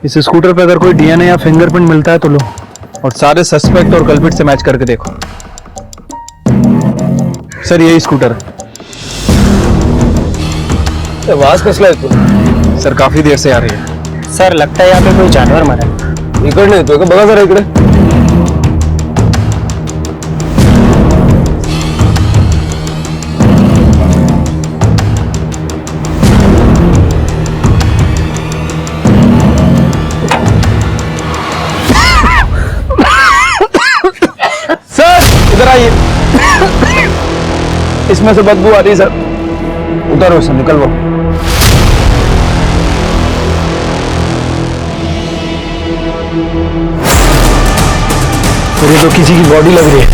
इस स्कूटर पे अगर कोई डीएनए या फिंगरप्रिंट मिलता है तो लो, और सारे सस्पेक्ट और कल्प्रिट से मैच करके देखो। सर यही स्कूटर है। आवाज कसला येतो? सर काफी देर से आ रही है। सर लगता है यहाँ पे कोई जानवर मरा है। इकडे येतोय का? बघा जरा इकडे। सर इधर आइए। इसमें से बदबू आ रही है सर। उतारो इसे, निकलवाओ। ये तो किसी की बॉडी लग रही है।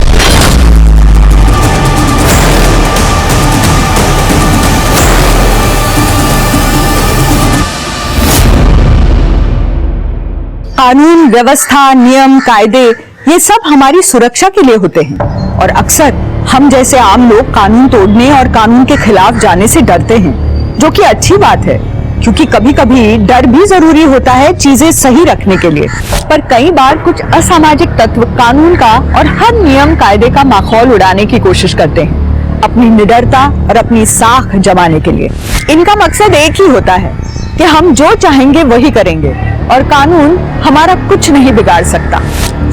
कानून, व्यवस्था, नियम, कायदे ये सब हमारी सुरक्षा के लिए होते हैं और अक्सर हम जैसे आम लोग कानून तोड़ने और कानून के खिलाफ जाने से डरते हैं, जो कि अच्छी बात है क्योंकि कभी कभी डर भी जरूरी होता है चीजें सही रखने के लिए। पर कई बार कुछ असामाजिक तत्व कानून का और हर नियम कायदे का माहौल उड़ाने की कोशिश करते हैं अपनी निडरता और अपनी साख जमाने के लिए। इनका मकसद एक ही होता है कि हम जो चाहेंगे वही करेंगे और कानून हमारा कुछ नहीं बिगाड़ सकता।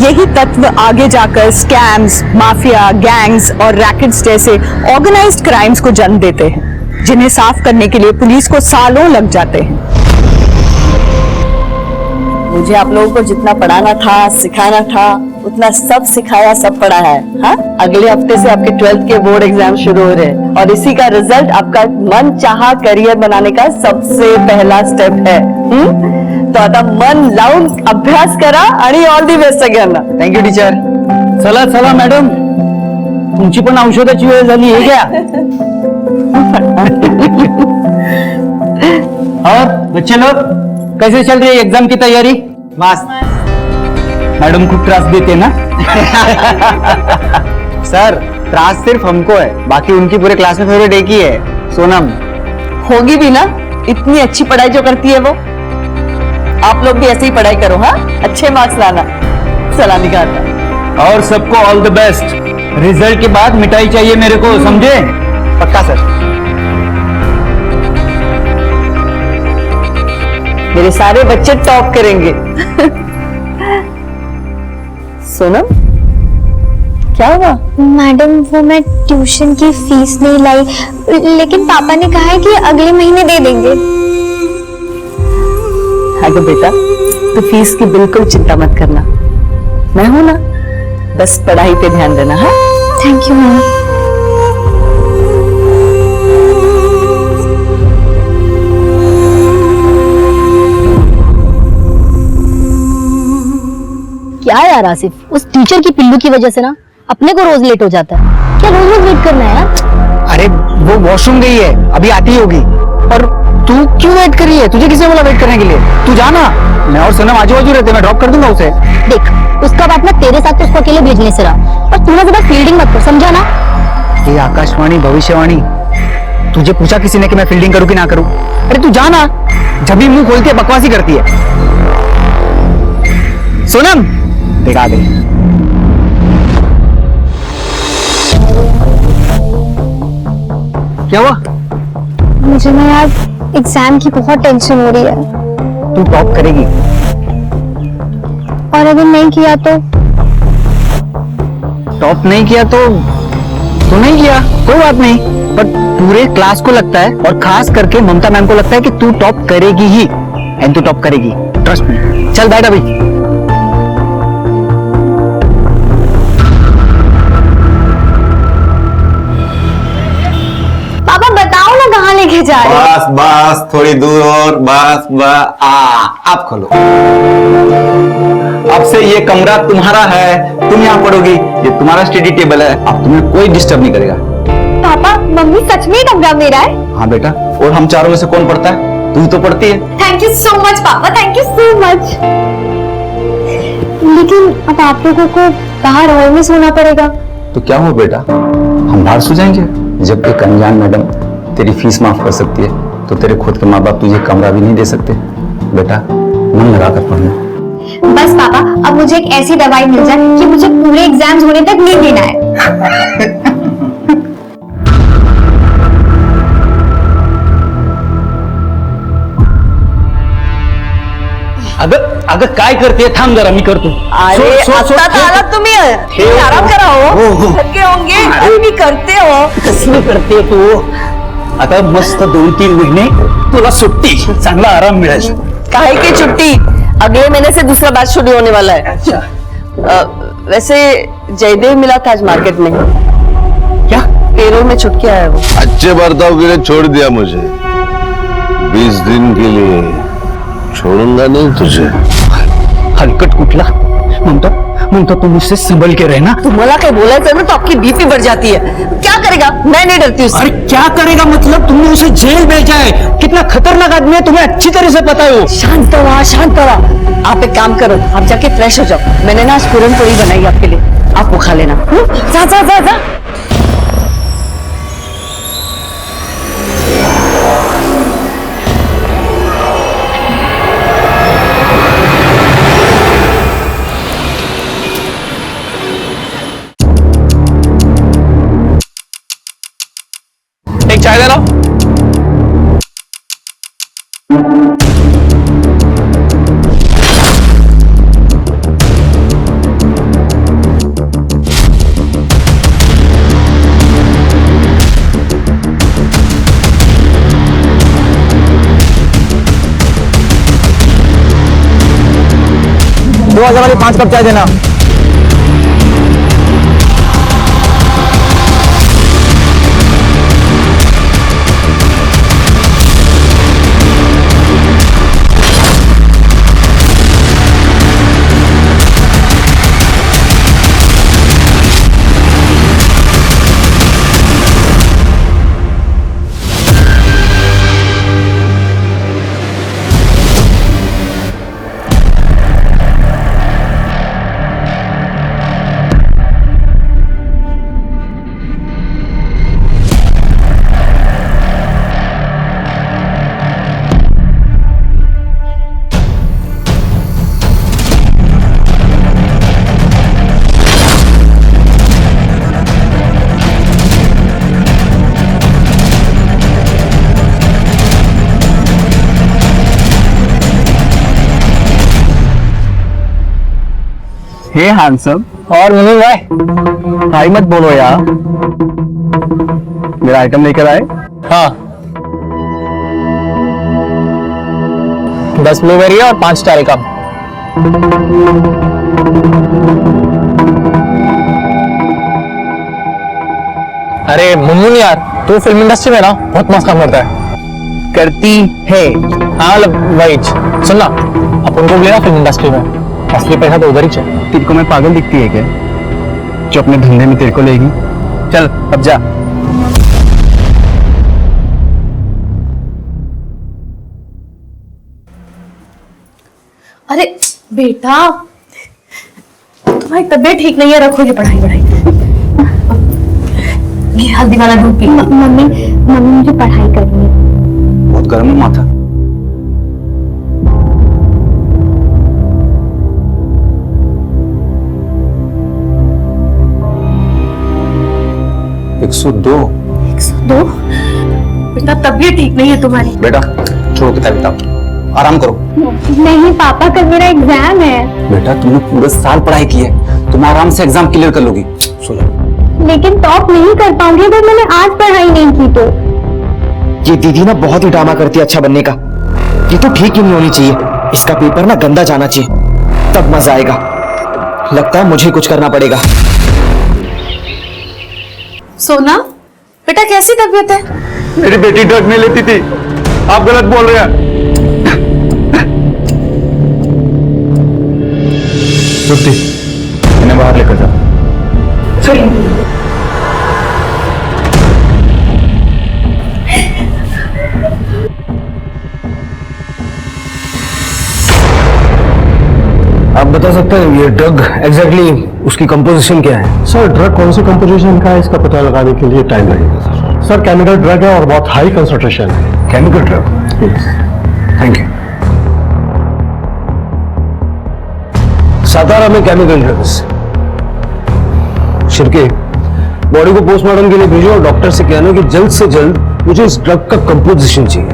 यही तत्व आगे जाकर स्कैम्स, माफिया, गैंग्स और रैकेट्स जैसे ऑर्गेनाइज्ड क्राइम्स को जन्म देते हैं, जिन्हें साफ करने के लिए पुलिस को सालों लग जाते हैं। मुझे आप लोगों को जितना पढ़ाना था, सिखाना था, उतना सब सिखाया, सब पढ़ाया है। हाँ? अगले हफ्ते से आपके 12th के बोर्ड एग्जाम शुरू हो रहे हैं और इसी का रिजल्ट आपका मन चाहा करियर बनाने का सबसे पहला स्टेप है। तो आता मन लावून अभ्यास करा आणि ऑल दी बेस्ट सगळ्यांना। Thank you teacher. चला चला मॅडम, तुमची पण औषधाची वेळ झाली आहे क्या? और बच्चे लोग कैसे चल रही है एग्जाम की तैयारी? मस्त। मैडम खूब त्रास देते ना? सर त्रास सिर्फ हमको है, बाकी उनकी पूरे क्लास में फेवरेट एक ही है, सोनम। होगी भी ना, इतनी अच्छी पढ़ाई जो करती है वो। आप लोग भी ऐसे ही पढ़ाई करो, हाँ? अच्छे मार्क्स लाना। सलामी खाता। और सबको ऑल द बेस्ट। रिजल्ट के बाद मिठाई चाहिए मेरे को, समझे? पक्का सर। मेरे सारे बच्चे टॉप करेंगे। सोनम, क्या हुआ? मैडम वो मैं ट्यूशन की फीस नहीं लाई, लेकिन पापा ने कहा है कि अगले महीने दे देंगे। हाँ तो बेटा, तू फीस की बिल्कुल चिंता मत करना, मैं हूं ना, बस पढ़ाई पे ध्यान देना। हाँ, थैंक यू मम्मी। क्या यार आसिफ, उस टीचर की पिल्लू की वजह से ना अपने को रोज लेट हो जाता है। क्या रोज रोज वेट करना है यार? अरे वो वॉशरूम गई है, अभी आती ही होगी। और तू क्यों वेट कर रही है? तुझे किसने बोला वेट करने के लिए? तू जाना, मैं और सनम आजू बाजू रहते, मैं ड्रॉप कर दूंगा उसे। देख, उसका बात ना तेरे साथ तो उसको अकेले भेजने से रहा, और तू ना ज्यादा फील्डिंग मत कर, समझा ना? ये आकाशवाणी, भविष्यवाणी, तुझे पूछा किसी ने कि मैं फील्डिंग करूं कि ना करूं? अरे तू जाना, जब भी मुंह खोलती है बकवासी करती है। सोनम देखा दे। क्या हुआ? मुझे ना यार एग्जाम की बहुत टेंशन हो रही है। तू टॉप करेगी, और अगर नहीं किया तो? टॉप नहीं किया तो नहीं किया, कोई बात नहीं। पर पूरे क्लास को लगता है और खास करके ममता मैम को लगता है कि तू टॉप करेगी ही, एंड तू टॉप करेगी, ट्रस्ट मी। चल बैठ अभी। पापा बताओ ना कहाँ लेके जा रहे हो? बस बस थोड़ी दूर और, बस बस। आप खोलो। अब से ये कमरा तुम्हारा है, तुम यहाँ पढ़ोगी, ये तुम्हारा स्टडी टेबल है, अब तुम्हें कोई डिस्टर्ब नहीं करेगा। पापा मम्मी सच में कमरा मेरा है? हाँ बेटा, और हम चारों में से कौन पढ़ता है? तू ही तो पढ़ती है। थैंक यू सो मच पापा, थैंक यू सो मच। लेकिन अब आप लोगों को बाहर हॉल में सोना पड़ेगा। तो क्या हुआ बेटा, हम बाहर सो जाएंगे। जब एक अनजान मैडम तेरी फीस माफ कर सकती है, तो तेरे खुद के माँ बाप तुझे कमरा भी नहीं दे सकते। बेटा मन लगा कर पढ़ना। बस पापा, अब मुझे एक ऐसी दवाई मिल जाए कि मुझे पूरे एग्जाम्स होने तक नींद नहीं आए। अगं काय करते, थांब जरा, मी करतो. अरे आता आला तुम्ही आराम करा हो. थके होंगे, मी करते हो. कसली करते तू? आता मस्त 2-3 महिने तुला सुट्टी, चांगला आराम मिळेल. काहे की छुट्टी, अगले महीने से दूसरा बैच शुरू होने वाला है. अच्छा. वैसे जयदेव मिला था आज मार्केट में. क्या? पेरोल में छुट के आया वो. अच्छे बर्ताव के लिए छोड़ दिया मुझे, 20 दिन के लिए छोड़ूंगा नहीं तुझे. हलकट कुठला म्हणतो तू मुझसे संभल के रहना. तुम्हाला काही बोलायचं ना तो आपकी बीपी बढ़ जाती है. क्या करेगा, मैं नहीं डरती उससे. अरे क्या करेगा मतलब, तुमने उसे जेल भेजा है. कितना खतरनाक आदमी है, तुम्हें अच्छी तरह से पता है वो. शांत रहा, शांत रहा. आप एक काम करो, आप जाके फ्रेश हो जाओ. मैंने ना आज पूरन पूरी बनाई आपके लिए, आप वो खा लेना. जा जा जा जा. एक चाय दे रहा. वाली 5 कप चाय देना. हे हैंडसम. और मुनीम भाई, भाई मत बोलो यार. मेरा आइटम लेकर आए. हाँ, 10 ब्लूबेरी और 5 स्टार का. अरे मुनमुन यार, तू फिल्म इंडस्ट्री में ना बहुत मस्त काम करता है. करती है. हाँ मतलब वही. सुन ना, अपन को लेना फिल्म इंडस्ट्री में, असली पैसा तो उधर ही चाहिए. तेरे को मैं पागल दिखती है क्या, जो अपने धंधे में तेरे को लेगी? चल अब जा. अरे बेटा, तुम्हारी तबीयत ठीक नहीं है, रखो ये पढ़ाई. ये हल्दी वाला दूध पी. मम्मी मुझे पढ़ाई करनी है. बहुत गर्म है माथा. एक 102. बेटा तबीयत ठीक नहीं है तुम्हारी. बेटा छोड़ो किताब, आराम करो. नहीं पापा, कल मेरा एग्जाम है. बेटा तुमने पूरे साल पढ़ाई की है, तुम आराम से एग्जाम क्लियर कर लोगी. सो जाओ. लेकिन टॉप नहीं कर पाऊंगी अगर मैंने आज पढ़ाई नहीं की तो. ये दीदी ना बहुत ही ड्रामा करती है अच्छा बनने का. ये तो ठीक ही नहीं होनी चाहिए. इसका पेपर ना गंदा जाना चाहिए, तब मजा आएगा. लगता है मुझे कुछ करना पड़ेगा. सोना बेटा, कैसी तबीयत है? मेरी बेटी ड्रग नहीं लेती थी, आप गलत बोल रहे हैं. छुट्टी, इन्हें बाहर लेकर जा. आप बता सकते हैं ये ड्रग एग्जैक्टली उसकी कंपोजिशन क्या है? सर ड्रग कौन सी कंपोजिशन का है इसका पता लगाने के लिए टाइम लगेगा सर. सर केमिकल ड्रग है और बहुत हाई कंसंट्रेशन है. Chemical drug. Thank you. Satara में केमिकल ड्रग्स। शिरके, बॉडी को पोस्टमार्टम के लिए भेजो और डॉक्टर से कहना कि जल्द से जल्द मुझे इस ड्रग का कंपोजिशन चाहिए।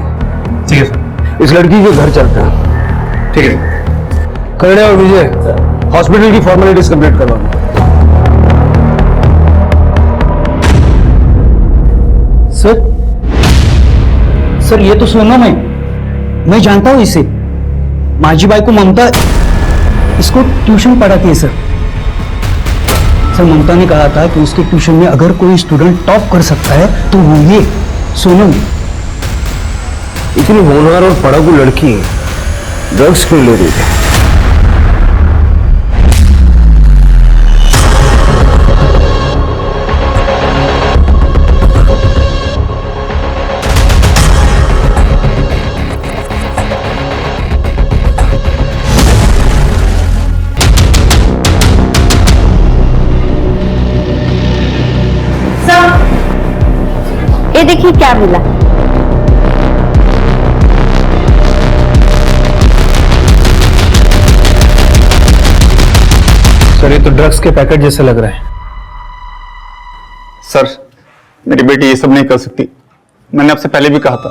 ठीक है सर। इस लड़की के घर चलते हैं। ठीक है। करणे और विजय हॉस्पिटल की फॉर्मेलिटीज कंप्लीट करवाना। सर ये तो सोनम है, मैं जानता हूँ इसे। माझी बाई को ममता इसको ट्यूशन पढ़ाती है सर। ममता ने कहा था कि उसके ट्यूशन में अगर कोई स्टूडेंट टॉप कर सकता है तो वो ये सोनम। इतनी होनहार और पढ़ाकू लड़की ड्रग्स क्यों ले रही थी? ये देखिए क्या मिला। सर ये तो ड्रग्स के पैकेट जैसे लग रहा है। सर मेरी बेटी ये सब नहीं कर सकती, मैंने आपसे पहले भी कहा था।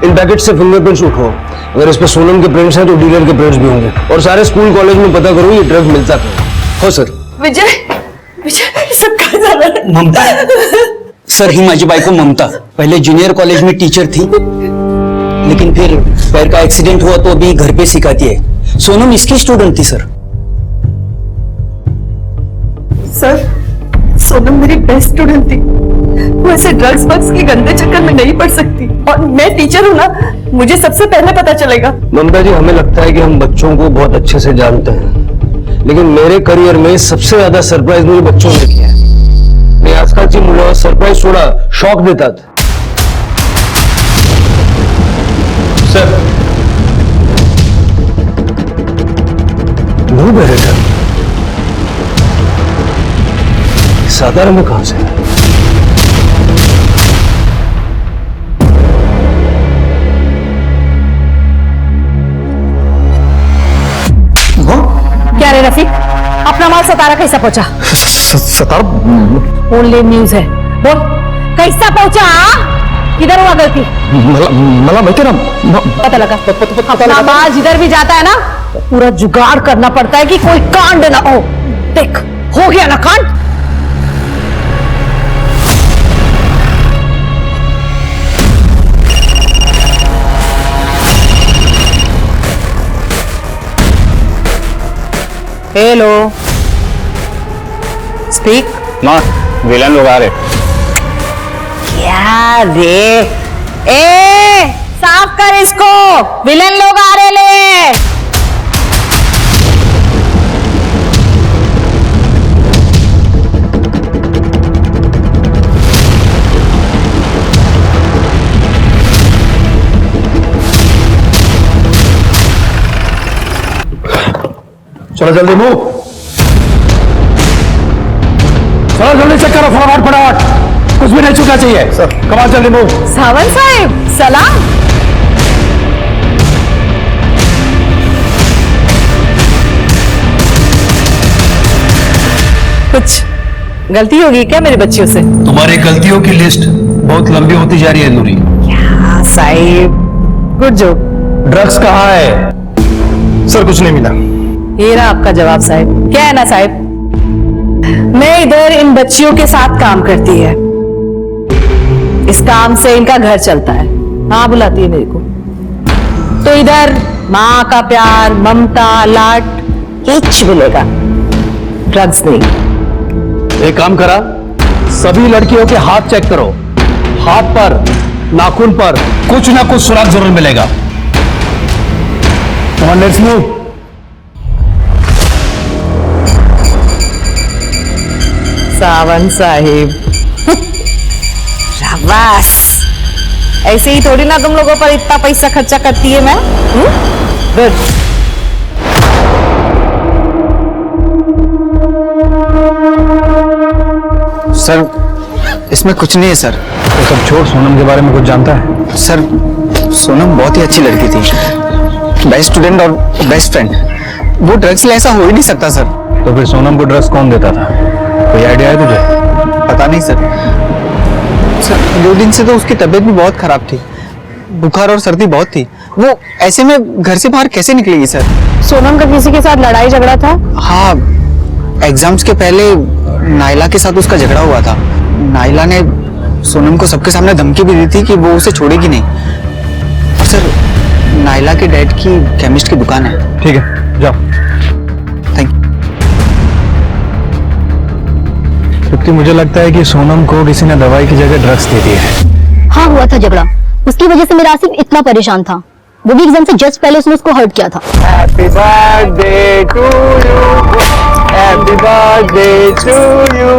इन पैकेट से फिंगरप्रिंट्स उठाओ। अगर इस पे सोनम के प्रिंट्स हैं तो डीलर के प्रिंट्स भी होंगे। और सारे स्कूल कॉलेज में पता करो ये ड्रग मिलता कहाँ हो। सर विजय, विजय सब कहा जा रहा है? ममता सर ही माझी बाई को ममता पहले जूनियर कॉलेज में टीचर थी, लेकिन फिर पैर का एक्सीडेंट हुआ तो अभी घर पे सिखाती है। सोनम इसकी स्टूडेंट थी सर। सर सोनम मेरी बेस्ट स्टूडेंट थी। वो ऐसे ड्रग्स वग्स के गंदे चक्कर में नहीं पड़ सकती। और मैं टीचर हूँ ना, मुझे सबसे पहले पता चलेगा। ममता जी, हमें लगता है कि हम बच्चों को बहुत अच्छे से जानते हैं, लेकिन मेरे करियर में सबसे ज्यादा सरप्राइज मुझे बच्चों ने किया है। मैं आजकालची मुलं सरप्राइज थोड़ा शॉक देतात। सर नो बेटा, सातारा में कहां से है? क्या रे रफीक, अपना माल सतारा कैसा पहुंचा? सतारा ओनली न्यूज है, बोल कैसा पहुंचा? किधर हुआ गलती? मला माहिती ना पता लगा। अपना माल जिधर भी जाता है ना पूरा जुगाड़ करना पड़ता है कि कोई कांड ना हो। देख हो गया ना कांड। Hello speak. माँ विलन लोग आ रहे। क्या रे? ए साफ कर इसको, विलन लोग आ रहे ले। चलो जल्दी मूव, चलो जल्दी चेक करो, फटाफट फटाफट, कुछ भी नहीं छूटना चाहिए। सर कमाल, जल्दी मूव। सावंत साहब सलाम। कुछ गलती होगी क्या मेरे बच्चियों से? तुम्हारी गलतियों की लिस्ट बहुत लंबी होती जा रही है नूरी। क्या साहिब, गुड जॉब। ड्रग्स कहाँ है? सर कुछ नहीं मिला। ये रहा आपका जवाब साहिब। क्या है ना साहिब, मैं इधर इन बच्चियों के साथ काम करती है। इस काम से इनका घर चलता है। हाँ बुलाती है मेरे को, तो इधर माँ का प्यार, ममता, लाड कुछ मिलेगा, ड्रग्स नहीं। एक काम करा, सभी लड़कियों के हाथ चेक करो, हाथ पर, नाखून पर कुछ ना कुछ सुराग जरूर मिलेगा। Let's move. सावंत साहिब शाबाश। ऐसे ही थोड़ी ना तुम लोगों पर इतना पैसा खर्चा करती है मैं। गुड। सर इसमें कुछ नहीं है सर। सब छोड़, सोनम के बारे में कुछ जानता है? सर सोनम बहुत ही अच्छी लड़की थी, बेस्ट स्टूडेंट और बेस्ट फ्रेंड। वो ड्रग्स ले ऐसा हो ही नहीं सकता सर। तो फिर सोनम को ड्रग्स कौन देता था? कोई आइडिया है तुझे? पता नहीं सर। सर 2 दिन से तो उसकी तबीयत भी बहुत खराब थी, बुखार और सर्दी बहुत थी। वो ऐसे में घर से बाहर कैसे निकलेगी सर? सोनम का किसी के साथ लड़ाई झगड़ा था? हाँ, एग्जाम्स के पहले नाइला के साथ उसका झगड़ा हुआ था। नाइला ने सोनम को सबके सामने धमकी भी दी थी कि वो उसे छोड़ेगी नहीं। और सर नाइला के डैड की केमिस्ट की दुकान है। ठीक है, जाओ। Thank you. क्योंकि मुझे लगता है कि सोनम को किसी ने दवाई की जगह ड्रग्स दे दी है। हाँ, हुआ था झगड़ा, उसकी वजह से मेरा आसिफ इतना परेशान था। वो भी एग्जाम से जस्ट पहले उसने उसको हर्ट किया था। Happy birthday to you, happy birthday to you.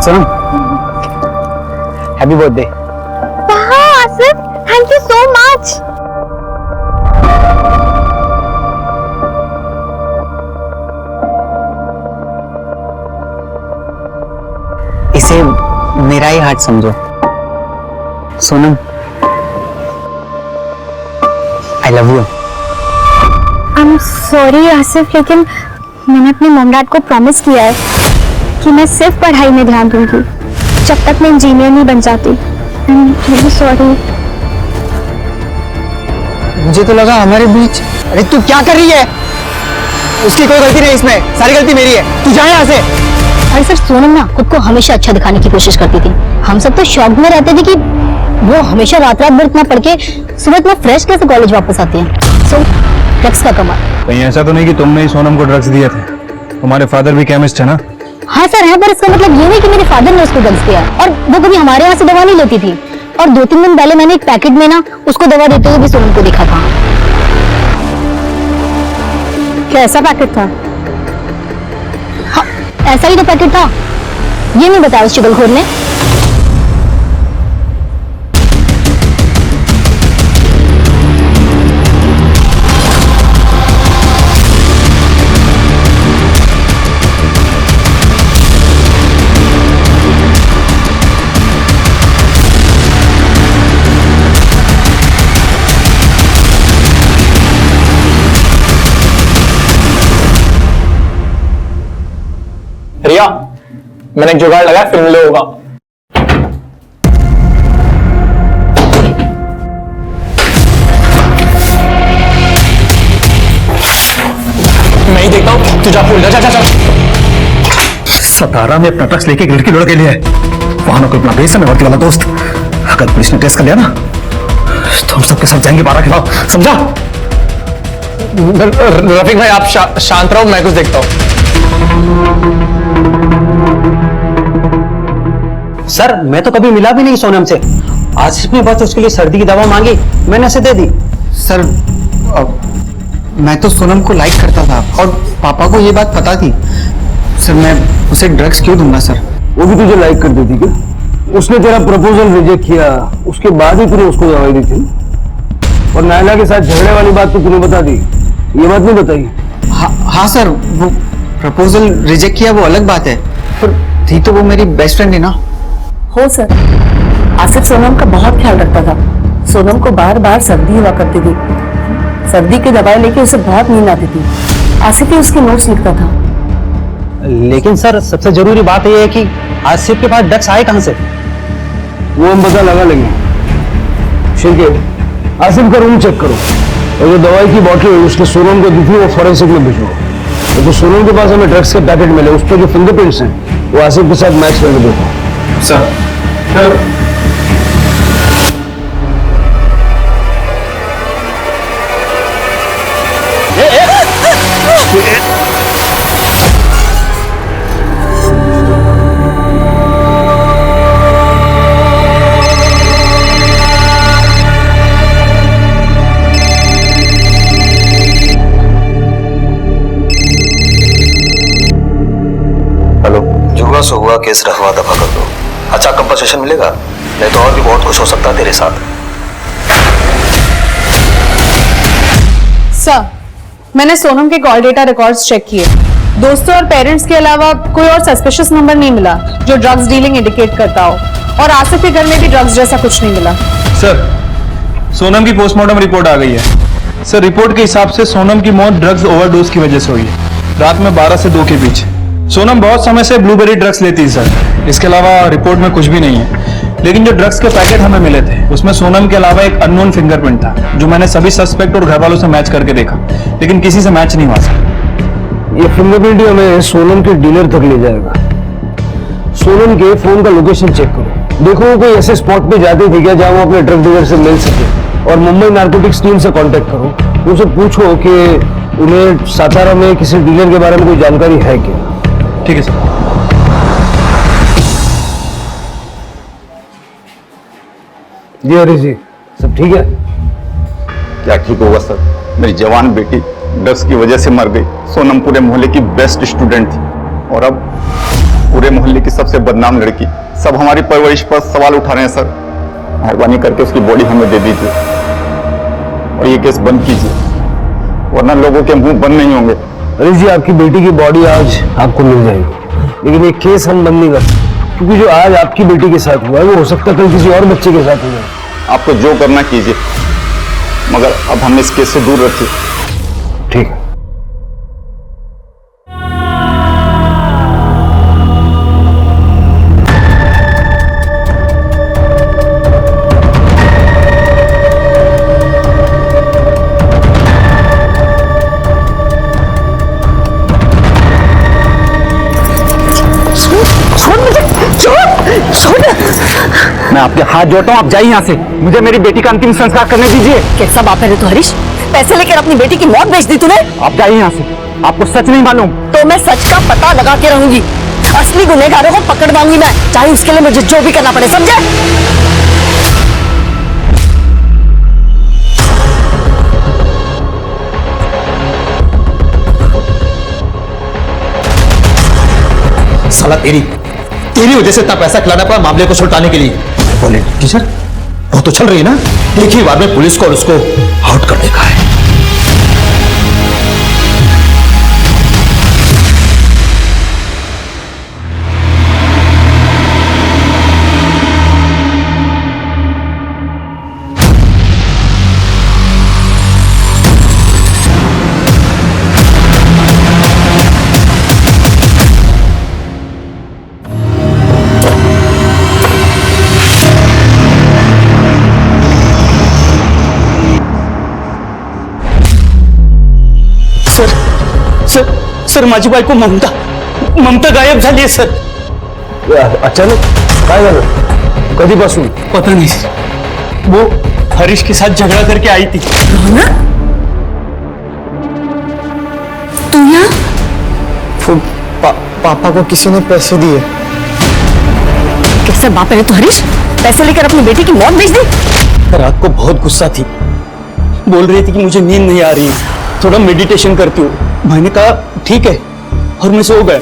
Sonam happy birthday. Asif, thank you so much. इसे मेरा ही हार्ट समझो। Sonam I love you. I am sorry Asif, लेकिन मैंने अपने मॉम डैड को प्रॉमिस किया है कि मैं सिर्फ पढ़ाई में ध्यान दूंगी जब तक मैं इंजीनियर नहीं बन जाती। I am really sorry. मुझे तो लगा हमारे बीच। अरे तू क्या कर रही है? उसकी कोई गलती नहीं, इसमें सारी गलती मेरी है। तू जा यहाँ से। अरे सर, सोनम ना खुद को हमेशा अच्छा दिखाने की कोशिश करती थी। हम सब तो शॉक में रहते थे कि वो हमेशा रात रात भर इतना पढ़ के सुबह इतना फ्रेश कैसे कॉलेज वापस आते हैं। सो ड्रग्स का कमाल। कहीं ऐसा तो नहीं कि तुमने ही सोनम को ड्रग्स दिए थे? तुम्हारे फादर भी केमिस्ट है ना? हाँ सर है, पर इसका मतलब ये नहीं कि मेरे फादर ने उसको ड्रग्स दिया। और वो कभी हमारे यहाँ से दवा नहीं लेती थी। और 2-3 दिन पहले मैंने एक पैकेट में ना उसको दवा देते हुए भी सोनम को देखा था। कैसा पैकेट था? हाँ, ऐसा ही तो पैकेट था। ये नहीं बताया उस चुगलखोर ने। रिया, मैंने एक जुगाड़ लगाया, फिल्म ले होगा। मैं ही देखता हूँ, तू जा भूल जा। जा। सतारा में अपना ड्रग्स लेके एक लड़की लड़के लिए वहां को अपना बेस है वर्ती वाला दोस्त। अगर पुलिस ने टेस्ट कर लिया ना तो हम सबके साथ जाएंगे 12 के बाद, समझा? रफीक भाई, आप शांत रहो, मैं कुछ देखता हूँ। सर मैं तो कभी मिला भी नहीं सोनम से। आसिफ ने बस उसके लिए सर्दी की दवा मांगी, मैंने उसे दे दी। सर मैं तो सोनम को लाइक करता था और पापा को ये बात पता थी। सर मैं उसे ड्रग्स क्यों दूंगा सर? वो भी तुझे लाइक कर देती क्या? उसने तेरा प्रपोजल रिजेक्ट किया, उसके बाद ही तूने उसको दवाई दी थी। और नायला के साथ झगड़े वाली बात तो तूने बता दी, ये बात नहीं बताई? हाँ सर, वो प्रपोजल रिजेक्ट किया वो अलग बात है, पर थी तो वो मेरी बेस्ट फ्रेंड है ना। हो सर, आसिफ सोनम का बहुत ख्याल रखता था। सोनम को बार बार सर्दी हुआ करती थी, सर्दी की दवाई लेके उसे बहुत नींद आती थी। आसिफ ही उसके नोट्स लिखता था। लेकिन सर सबसे जरूरी बात यह है कि आसिफ के पास ड्रग्स आए कहां से? वो हम पता लगा लेंगे। ठीक है, आसिफ का रूम चेक करो और जो दवाई की बॉटल उसने सोनम को दी थी वो फॉरेंसिक में भिजवाओ। तो जो सोनम के पास हमें ड्रग्स के पैकेट मिले उस पर जो फिंगरप्रिंट्स हैं वो आसिफ के साथ मैच करके देखो। सर जुआ से हुआ केस रखवा दफा कर दो। अच्छा कंपनसेशन मिलेगा, नहीं तो और भी बहुत कुछ हो सकता है तेरे साथ। सर, मैंने सोनम के कॉल डेटा रिकॉर्ड्स चेक किए। दोस्तों और पेरेंट्स के अलावा कोई और सस्पिशियस नंबर नहीं मिला जो ड्रग्स डीलिंग इंडिकेट करता हो, और आसिफ के घर में भी ड्रग्स जैसा कुछ नहीं मिला। सर, सोनम की पोस्टमार्टम रिपोर्ट आ गई है। सर, रिपोर्ट के हिसाब से सोनम की मौत ड्रग्स ओवरडोज की वजह से हुई है, रात में 12 से 2 के बीच। सोनम बहुत समय से ब्लूबेरी ड्रग्स लेती है सर। इसके अलावा रिपोर्ट में कुछ भी नहीं है, लेकिन जो ड्रग्स के पैकेट हमें मिले थे उसमें सोनम के अलावा एक अननोन फिंगरप्रिंट था, जो मैंने सभी सस्पेक्ट और घर वालों से मैच करके देखा, लेकिन किसी से मैच नहीं हुआ सर। ये फिंगरप्रिंट हमें सोनम के डीलर तक ले जाएगा। सोनम के फोन का लोकेशन चेक करो, देखो वो कोई ऐसे स्पॉट पे जाते थे क्या जहां वो अपने ड्रग डीलर से मिल सके, और मुंबई नारकोटिक्स टीम से कांटेक्ट करो, उनसे पूछो कि उन्हें सातारा में किसी डीलर के बारे में कोई जानकारी है क्या। ठीक है सर। जी हरीश जी, सब ठीक है? क्या ठीक होगा सर, मेरी जवान बेटी ड्रग्स की वजह से मर गई। सोनम पूरे मोहल्ले की बेस्ट स्टूडेंट थी, और अब पूरे मोहल्ले की सबसे बदनाम लड़की। सब हमारी परवरिश पर सवाल उठा रहे हैं सर। मेहरबानी करके उसकी बॉडी हमें दे दीजिए और ये केस बंद कीजिए, वरना लोगों के मुंह बंद नहीं होंगे। हरीश जी, आपकी बेटी की बॉडी आज आपको मिल जाएगी, लेकिन ये केस हम बंद नहीं कर सकते, क्योंकि जो आज आपकी बेटी के साथ हुआ है वो हो सकता है कल किसी और बच्चे के साथ हो जाए। आपको जो करना कीजिए, मगर अब हमें इस केस से दूर रखिए। ठीक है। मैं आपके हाथ जोड़ता हूँ, आप जाइए यहाँ से। मुझे मेरी बेटी का अंतिम संस्कार करने दीजिए। कैसा बाप है रे तू हरीश, पैसे लेकर अपनी बेटी की मौत बेच दी तूने। आप जाइए यहाँ से, आपको सच नहीं मालूम। तो मैं सच का पता लगा के रहूंगी, असली गुनहगारों को पकड़वाऊंगी मैं, चाहे उसके लिए मुझे जो भी करना पड़े, समझे? साला तेरी वजह से इतना पैसा खिलाना पड़ा मामले को सुलटाने के लिए। बोले टीचर, वो तो चल रही है ना, एक ही बार में पुलिस को और उसको आउट कर देखा है। सर, माझी बायको ममता गायब झाली आहे सर। अचानक काय झालं? कधीपासून? पता नहीं सर, वो हरीश के साथ झगड़ा करके आई थी। तू यहाँ? पापा को किसी ने पैसे दिए। कैसा बाप है तू हरीश, पैसे लेकर अपनी बेटी की मौत बेच दी? रात को बहुत गुस्सा थी, बोल रही थी कि मुझे नींद नहीं आ रही, थोड़ा मेडिटेशन करती हूँ। मैंने कहा ठीक है, और मैं सो गया।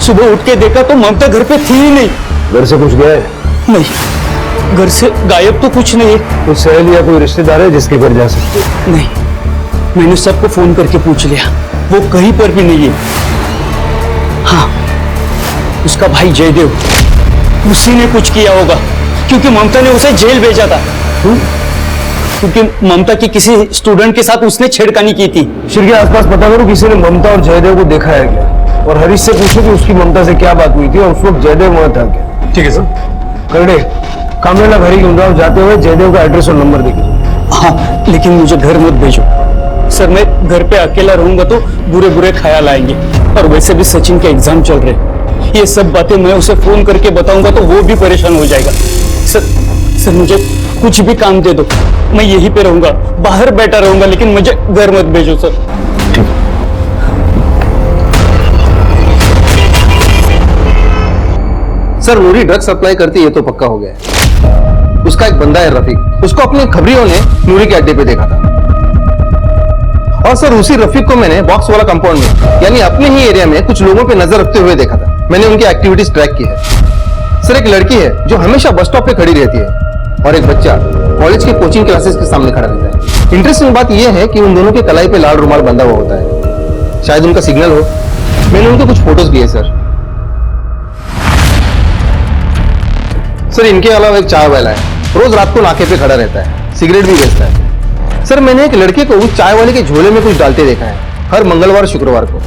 सुबह उठ के देखा तो ममता घर पे थी ही नहीं। घर से कुछ गया है? नहीं, घर से गायब तो कुछ नहीं है। कोई सहेली या कोई रिश्तेदार है जिसके घर जा सकते? नहीं, मैंने सबको फोन करके पूछ लिया, वो कहीं पर भी नहीं है। हाँ, उसका भाई जयदेव, उसी ने कुछ किया होगा, क्योंकि ममता ने उसे जेल भेजा था। क्योंकि ममता की किसी स्टूडेंट के साथ उसने छेड़खानी की थी। शिर के आसपास पता करो किसी ने ममता और जयदेव को देखा है क्या, और हरीश से पूछो कि उसकी ममता से क्या बात हुई थी और उस वक्त जयदेव वहां था क्या। ठीक है सर। करडे, कामरेला घरी घेऊन जाओ, जाते हुए जयदेव का एड्रेस और नंबर देखिए। हाँ, लेकिन मुझे घर मत भेजो सर, मैं घर पे अकेला रहूंगा तो बुरे बुरे ख्याल आएंगे, और वैसे भी सचिन के एग्जाम चल रहे, ये सब बातें मैं उसे फोन करके बताऊंगा तो वो भी परेशान हो जाएगा। सर मुझे कुछ भी काम दे दो, मैं यहीं पे रहूंगा, बाहर बैठा रहूंगा, लेकिन मुझे घर मत भेजो सर। ठीक। सर, नूरी ड्रग सप्लाई करती है तो पक्का हो गया है। उसका एक बंदा है रफीक, उसको अपने खबरियों ने नूरी के अड्डे पे देखा था, और सर उसी रफीक को मैंने बॉक्स वाला कंपाउंड में, यानी अपने ही एरिया में कुछ लोगों पे नजर रखते हुए देखा था। मैंने उनकी एक्टिविटीज ट्रैक की है। सर, एक लड़की है जो हमेशा बस स्टॉप पे खड़ी रहती है, और एक बच्चा कॉलेज के कोचिंग क्लासेस के सामने खड़ा रहता है। इंटरेस्टिंग बात यह है कि उन दोनों के कलाई पे लाल रुमाल बंधा हुआ होता है, शायद उनका सिग्नल हो मैंने उनको कुछ फोटोज दिए सर। सर इनके अलावा एक चाय वाला है, रोज रात को नाके पे खड़ा रहता है, सिगरेट भी बेचता है। सर मैंने एक लड़के को उस चाय वाले के झोले में कुछ डालते देखा है, हर मंगलवार शुक्रवार को।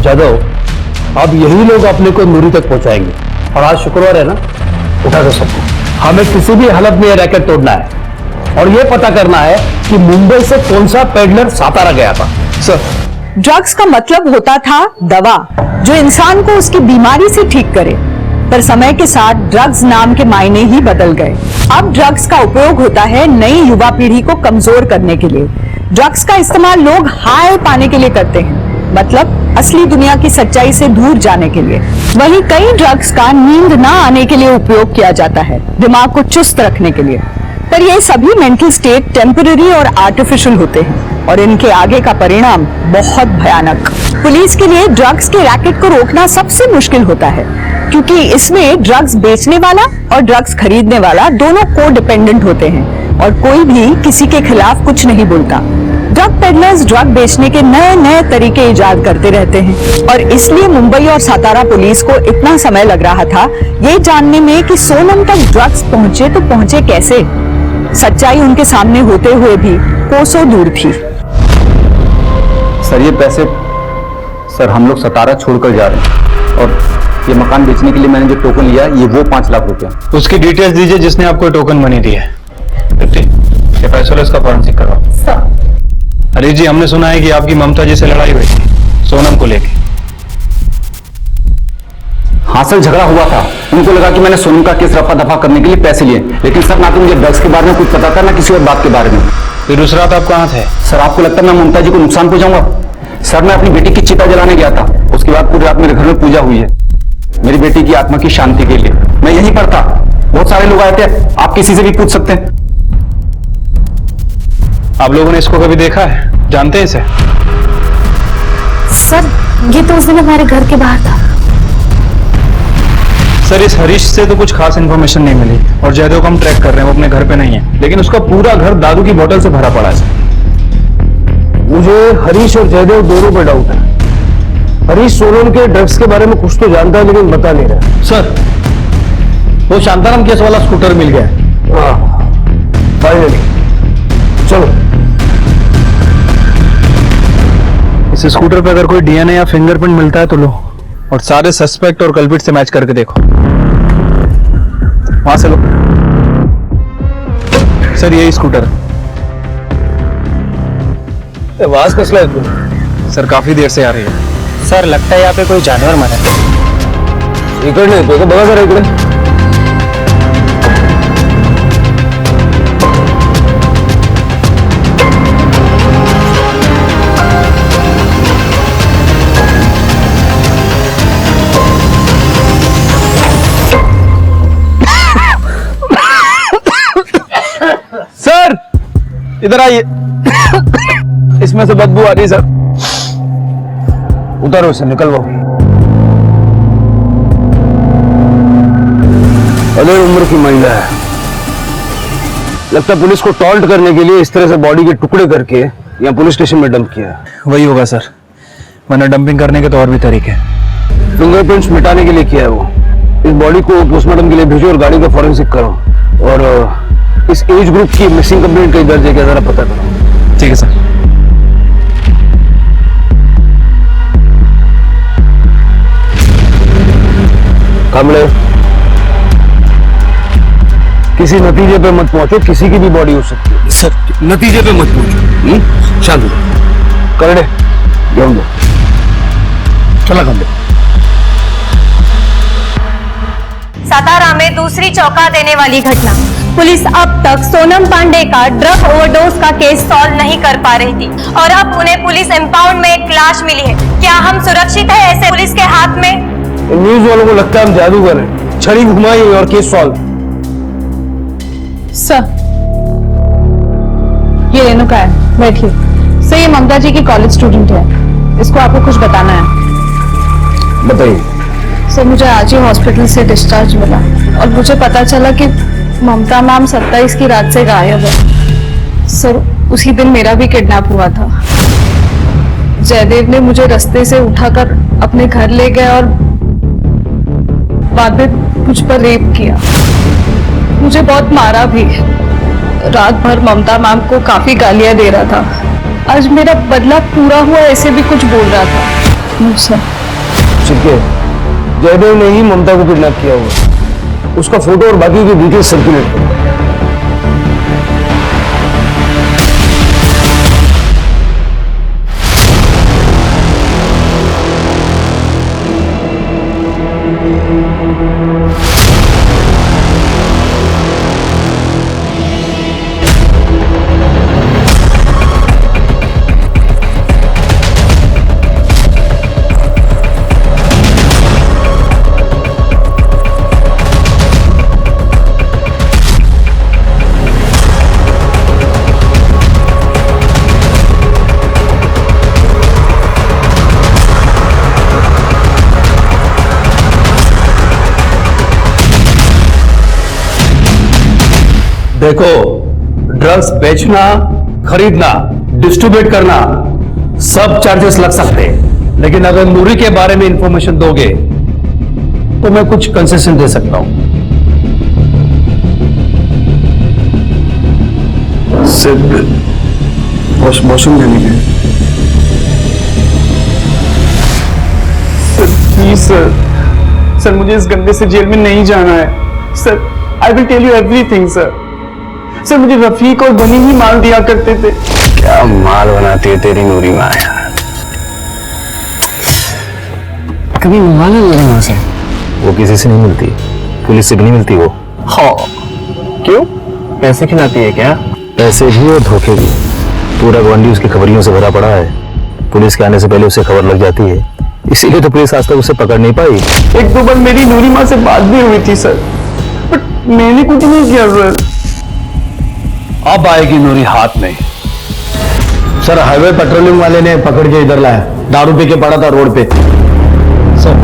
जादव, अब यही लोग अपने को नूरी तक पहुंचाएंगे। और आज शुक्रवार है ना, उठा दो सबको। हमें किसी भी हालत में ये रैकेट तोड़ना है और ये पता करना है कि मुंबई से कौन सा पेडलर सातारा गया था। सर ड्रग्स का मतलब होता था दवा, जो इंसान को उसकी बीमारी से ठीक करे। पर समय के साथ ड्रग्स नाम के मायने ही बदल गए। अब ड्रग्स का उपयोग होता है नई युवा पीढ़ी को कमजोर करने के लिए। ड्रग्स का इस्तेमाल लोग हाई पाने के लिए करते हैं, मतलब असली दुनिया की सच्चाई से दूर जाने के लिए। वहीं कई ड्रग्स का नींद ना आने के लिए उपयोग किया जाता है, दिमाग को चुस्त रखने के लिए। पर ये सभी मेंटल स्टेट टेम्पररी और आर्टिफिशियल होते हैं और इनके आगे का परिणाम बहुत भयानक। पुलिस के लिए ड्रग्स के रैकेट को रोकना सबसे मुश्किल होता है, क्योंकि इसमें ड्रग्स बेचने वाला और ड्रग्स खरीदने वाला दोनों को डिपेंडेंट होते हैं और कोई भी किसी के खिलाफ कुछ नहीं बोलता। ड्रग पेडलर्स ड्रग बेचने के नए नए तरीके इजाद करते रहते हैं और इसलिए मुंबई और सातारा पुलिस को इतना समय लग रहा था ये जानने में कि सोनम तक ड्रग्स पहुंचे तो पहुंचे कैसे। सच्चाई उनके सामने होते हुए भी कोसों दूर थी। सर ये पैसे सर हम लोग सतारा छोड़कर जा रहे हैं और ये मकान बेचने के लिए मैंने जो टोकन लिया ये वो 5 लाख रुपया। उसकी डिटेल्स दीजिए जिसने आपको टोकन मनी दी है। ये पैसों इसका फॉरेंसिक करवाओ। अरे जी, हमने सुना है कि आपकी ममता जी से लड़ाई हुई थी सोनम को लेके। हाँ सर, झगड़ा हुआ था। उनको लगा कि मैंने सोनम का केस रफा दफा करने के लिए पैसे लिए, लेकिन सर ना तो मुझे ड्रग्स के बारे में कुछ पता था ना किसी और बात के बारे में। फिर उस रात आप कहाँ थे? सर आपको लगता है मैं ममता जी को नुकसान पहुंचाऊंगा? सर मैं अपनी बेटी की चिता जलाने गया था, उसके बाद पूरी रात मेरे घर में पूजा हुई है मेरी बेटी की आत्मा की शांति के लिए। मैं यहीं पर था, बहुत सारे लोग आए थे, आप किसी से भी पूछ सकते हैं। आप लोगों ने इसको कभी देखा है, जानते हैं इसे? सर ये तो उस दिन हमारे घर के बाहर था। सर इस हरीश से तो कुछ खास इन्फॉर्मेशन नहीं मिली और जयदेव को हम ट्रैक कर रहे हैं, वो अपने घर पे नहीं है, लेकिन उसका पूरा घर दारू की बोतल से भरा पड़ा है। मुझे हरीश और जयदेव दोनों पर डाउट है। हरीश सोनम के ड्रग्स के बारे में कुछ तो जानता है लेकिन बता नहीं रहा। सर वो शांताराम केस वाला स्कूटर मिल गया है। फाइनली चलो। इस स्कूटर पे अगर कोई डीएनए या फिंगरप्रिंट मिलता है तो लो, और सारे सस्पेक्ट और कल्पिट से मैच करके देखो। वहां से लो। सर यही स्कूटर। आवाज कसला है? सर काफी देर से आ रही है। सर लगता है यहाँ पे कोई जानवर मरा है। इकडे तो बघा जरा इकडे। सर इधर आइए। इसमें से बदबू आ रही है सर। उतारो इसे, निकलवाओ। अरे उम्र की महिला है, लगता है पुलिस को टॉल्ट करने के लिए इस तरह से बॉडी के टुकड़े करके यहाँ पुलिस स्टेशन में डंप किया। वही होगा सर, वरना डंपिंग करने के तो और भी तरीके हैं। फिंगरप्रिंट्स मिटाने के लिए किया है वो। इस बॉडी को पोस्टमार्टम के लिए भेजो और गाड़ी का फॉरेंसिक करो और इस एज ग्रुप की मिसिंग कंप्लेंट कई दर्ज है क्या जरा पता करो। ठीक है सर। कामले, किसी नतीजे पे मत पहुंचो, किसी की भी बॉडी हो सकती है। सर नतीजे पे मत पहुंचो। शांत हो। करने घेऊन दो। चला कर दो। सातारा में दूसरी चौंका देने वाली घटना। पुलिस अब तक सोनम पांडे का ड्रग ओवरडोज का केस सॉल्व नहीं कर पा रही थी और अब उन्हें पुलिस एम्पाउंड में एक लाश मिली है। क्या हम सुरक्षित है ऐसे पुलिस के हाथ में? न्यूज वालों को लगता है हम जादूगर हैं, छड़ी घुमाई और केस सॉल्व। सर ये रेणुका है, बैठिए। सर ये ममता जी की कॉलेज स्टूडेंट है, इसको आपको कुछ बताना है। बताइए। सर मुझे आज ही हॉस्पिटल से डिस्चार्ज मिला और मुझे पता चला कि ममता मैम 27 की रात से गायब है। सर उसी दिन मेरा भी किडनैप हुआ था। जयदेव ने मुझे रास्ते से उठाकर अपने घर ले गया और बाद में मुझ पर रेप किया। मुझे बहुत मारा भी। रात भर ममता मैम को काफी गालियां दे रहा था। आज मेरा बदला पूरा हुआ ऐसे भी कुछ बोल रहा था मुझसे। छिपके जयदेव ने ही ममता को किडनैप किया होगा। उसका फोटो और बाकी की डिटेल्स सर्कुलेट करो। देखो, ड्रग्स बेचना, खरीदना, डिस्ट्रीब्यूट करना सब चार्जेस लग सकते हैं, लेकिन अगर नूरी के बारे में इंफॉर्मेशन दोगे तो मैं कुछ कंसेशन दे सकता हूं। सिर्फ वॉशरूम जाने के। सर प्लीज सर मुझे इस गंदे से जेल में नहीं जाना है sir. I will tell you everything sir. Sir मुझे रफीक और बनी ही माल दिया करते थे। क्या माल बनाती है तेरी नूरी माँ यार। कभी मंगवा लो मेरे वहां से। वो किसी से नहीं मिलती, पुलिस से भी नहीं मिलती वो। हाँ क्यों? पैसे खिलाती है क्या? पैसे भी और धोखे भी। पूरा गवंडी उसकी खबरियों से भरा पड़ा है। पुलिस के आने से पहले उसे खबर लग जाती है, इसीलिए तो पुलिस आज तक उसे पकड़ नहीं पाई। एक दो बार मेरी नूरी माँ से बात भी हुई थी सर, बट मैंने कुछ नहीं किया सर। अब आएगी नूरी हाथ में। सर हाईवे पेट्रोलिंग वाले ने पकड़ के इधर लाया, दारू पी के पड़ा था रोड पे। सर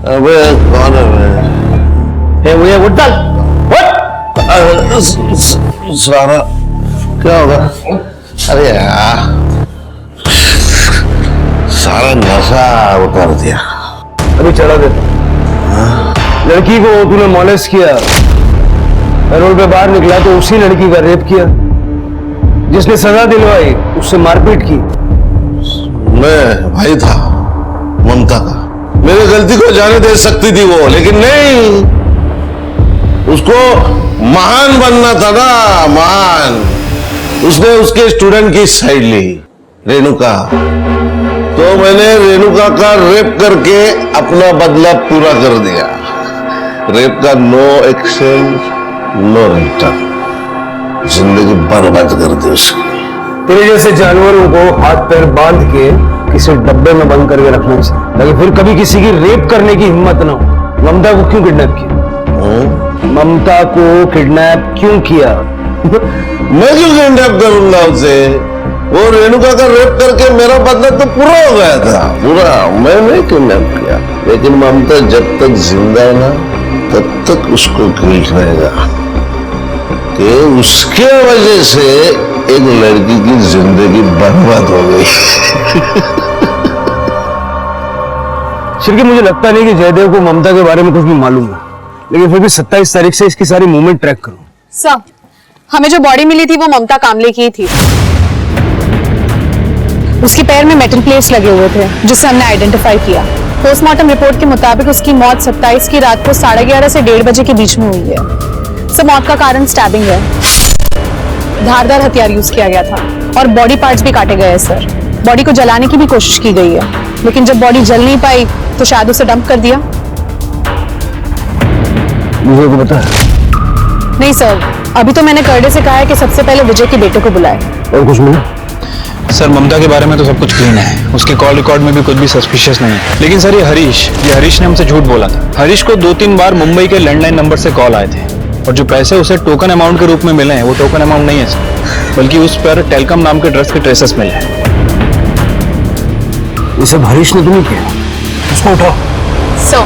अबे कौन है? वो उठ सारा क्या होगा? अरे यार सारा नशा उतार दिया। अभी चढ़ा देता। लड़की को तूने मॉलेस्ट किया, रोड पे बाहर निकला तो उसी लड़की का रेप किया, जिसने सजा दिलवाई उससे मारपीट की। मैं भाई था ममता का, मेरी गलती को जाने दे सकती थी वो, लेकिन नहीं, उसको महान बनना था ना, महान। उसने उसके स्टूडेंट की साइड ली, रेणुका। तो मैंने रेणुका का रेप करके अपना बदला पूरा कर दिया। रेप का नो एक्सचेंज नो रिटर्न, जिंदगी बर्बाद कर दी उसकी। तेरे जैसे जानवरों को हाथ पैर बांध के किसी डब्बे में बंद करके रखना चाहिए, ताकि फिर कभी किसी की रेप करने की हिम्मत ना हो। ममता को क्यों किडनैप किया? ममता को किडनैप क्यों किया? मैं क्यों किडनैप करूंगा उसे? वो रेणुका का रेप करके मेरा बदला तो पूरा हो गया था, पूरा। मैंने किडनैप किया, लेकिन ममता जब तक जिंदा है ना, तब तक उसको गिल्ट रहेगा कि उसके वजह से एक लड़की की जिंदगी बर्बाद हो गई। शिरके, मुझे लगता नहीं कि जयदेव को ममता के बारे में कुछ भी मालूम है, लेकिन फिर भी 27 तारीख से इसकी सारी मूवमेंट ट्रैक करो। सर, हमें जो बॉडी मिली थी वो ममता कामले की थी। उसके पैर में मेटल प्लेट्स लगे हुए थे, जिसे हमने आइडेंटिफाई किया। पोस्टमार्टम रिपोर्ट के मुताबिक उसकी मौत 27 की रात को 11:30 से 1:30 बजे के बीच में हुई है। सब मौत का कारण स्टैबिंग है। धारदार हथियार यूज किया गया था और बॉडी पार्ट्स भी काटे गए हैं सर। बॉडी को जलाने की भी कोशिश की गई है, लेकिन जब बॉडी जल नहीं पाई तो शायद उसे डंप कर दिया। मुझे को पता है? नहीं सर, अभी तो मैंने करडे से कहा है कि सबसे पहले विजय के बेटे को बुलाए। और कुछ मिला? सर ममता के बारे में तो सब कुछ क्लीन है, उसके कॉल रिकॉर्ड में भी कुछ भी सस्पिशियस नहीं है। लेकिन सर ये हरीश ने हमसे झूठ बोला था। हरीश को 2-3 बार मुंबई के लैंडलाइन नंबर से कॉल आए थे, और जो पैसे उसे टोकन अमाउंट के रूप में मिले हैं वो टोकन अमाउंट नहीं है सर, बल्कि उस पर टेलकम नाम के ड्रग्स के ट्रेसेस मिले हैं। ये सब हरीश ने तुम्हें किया? उसको उठाओ। सर,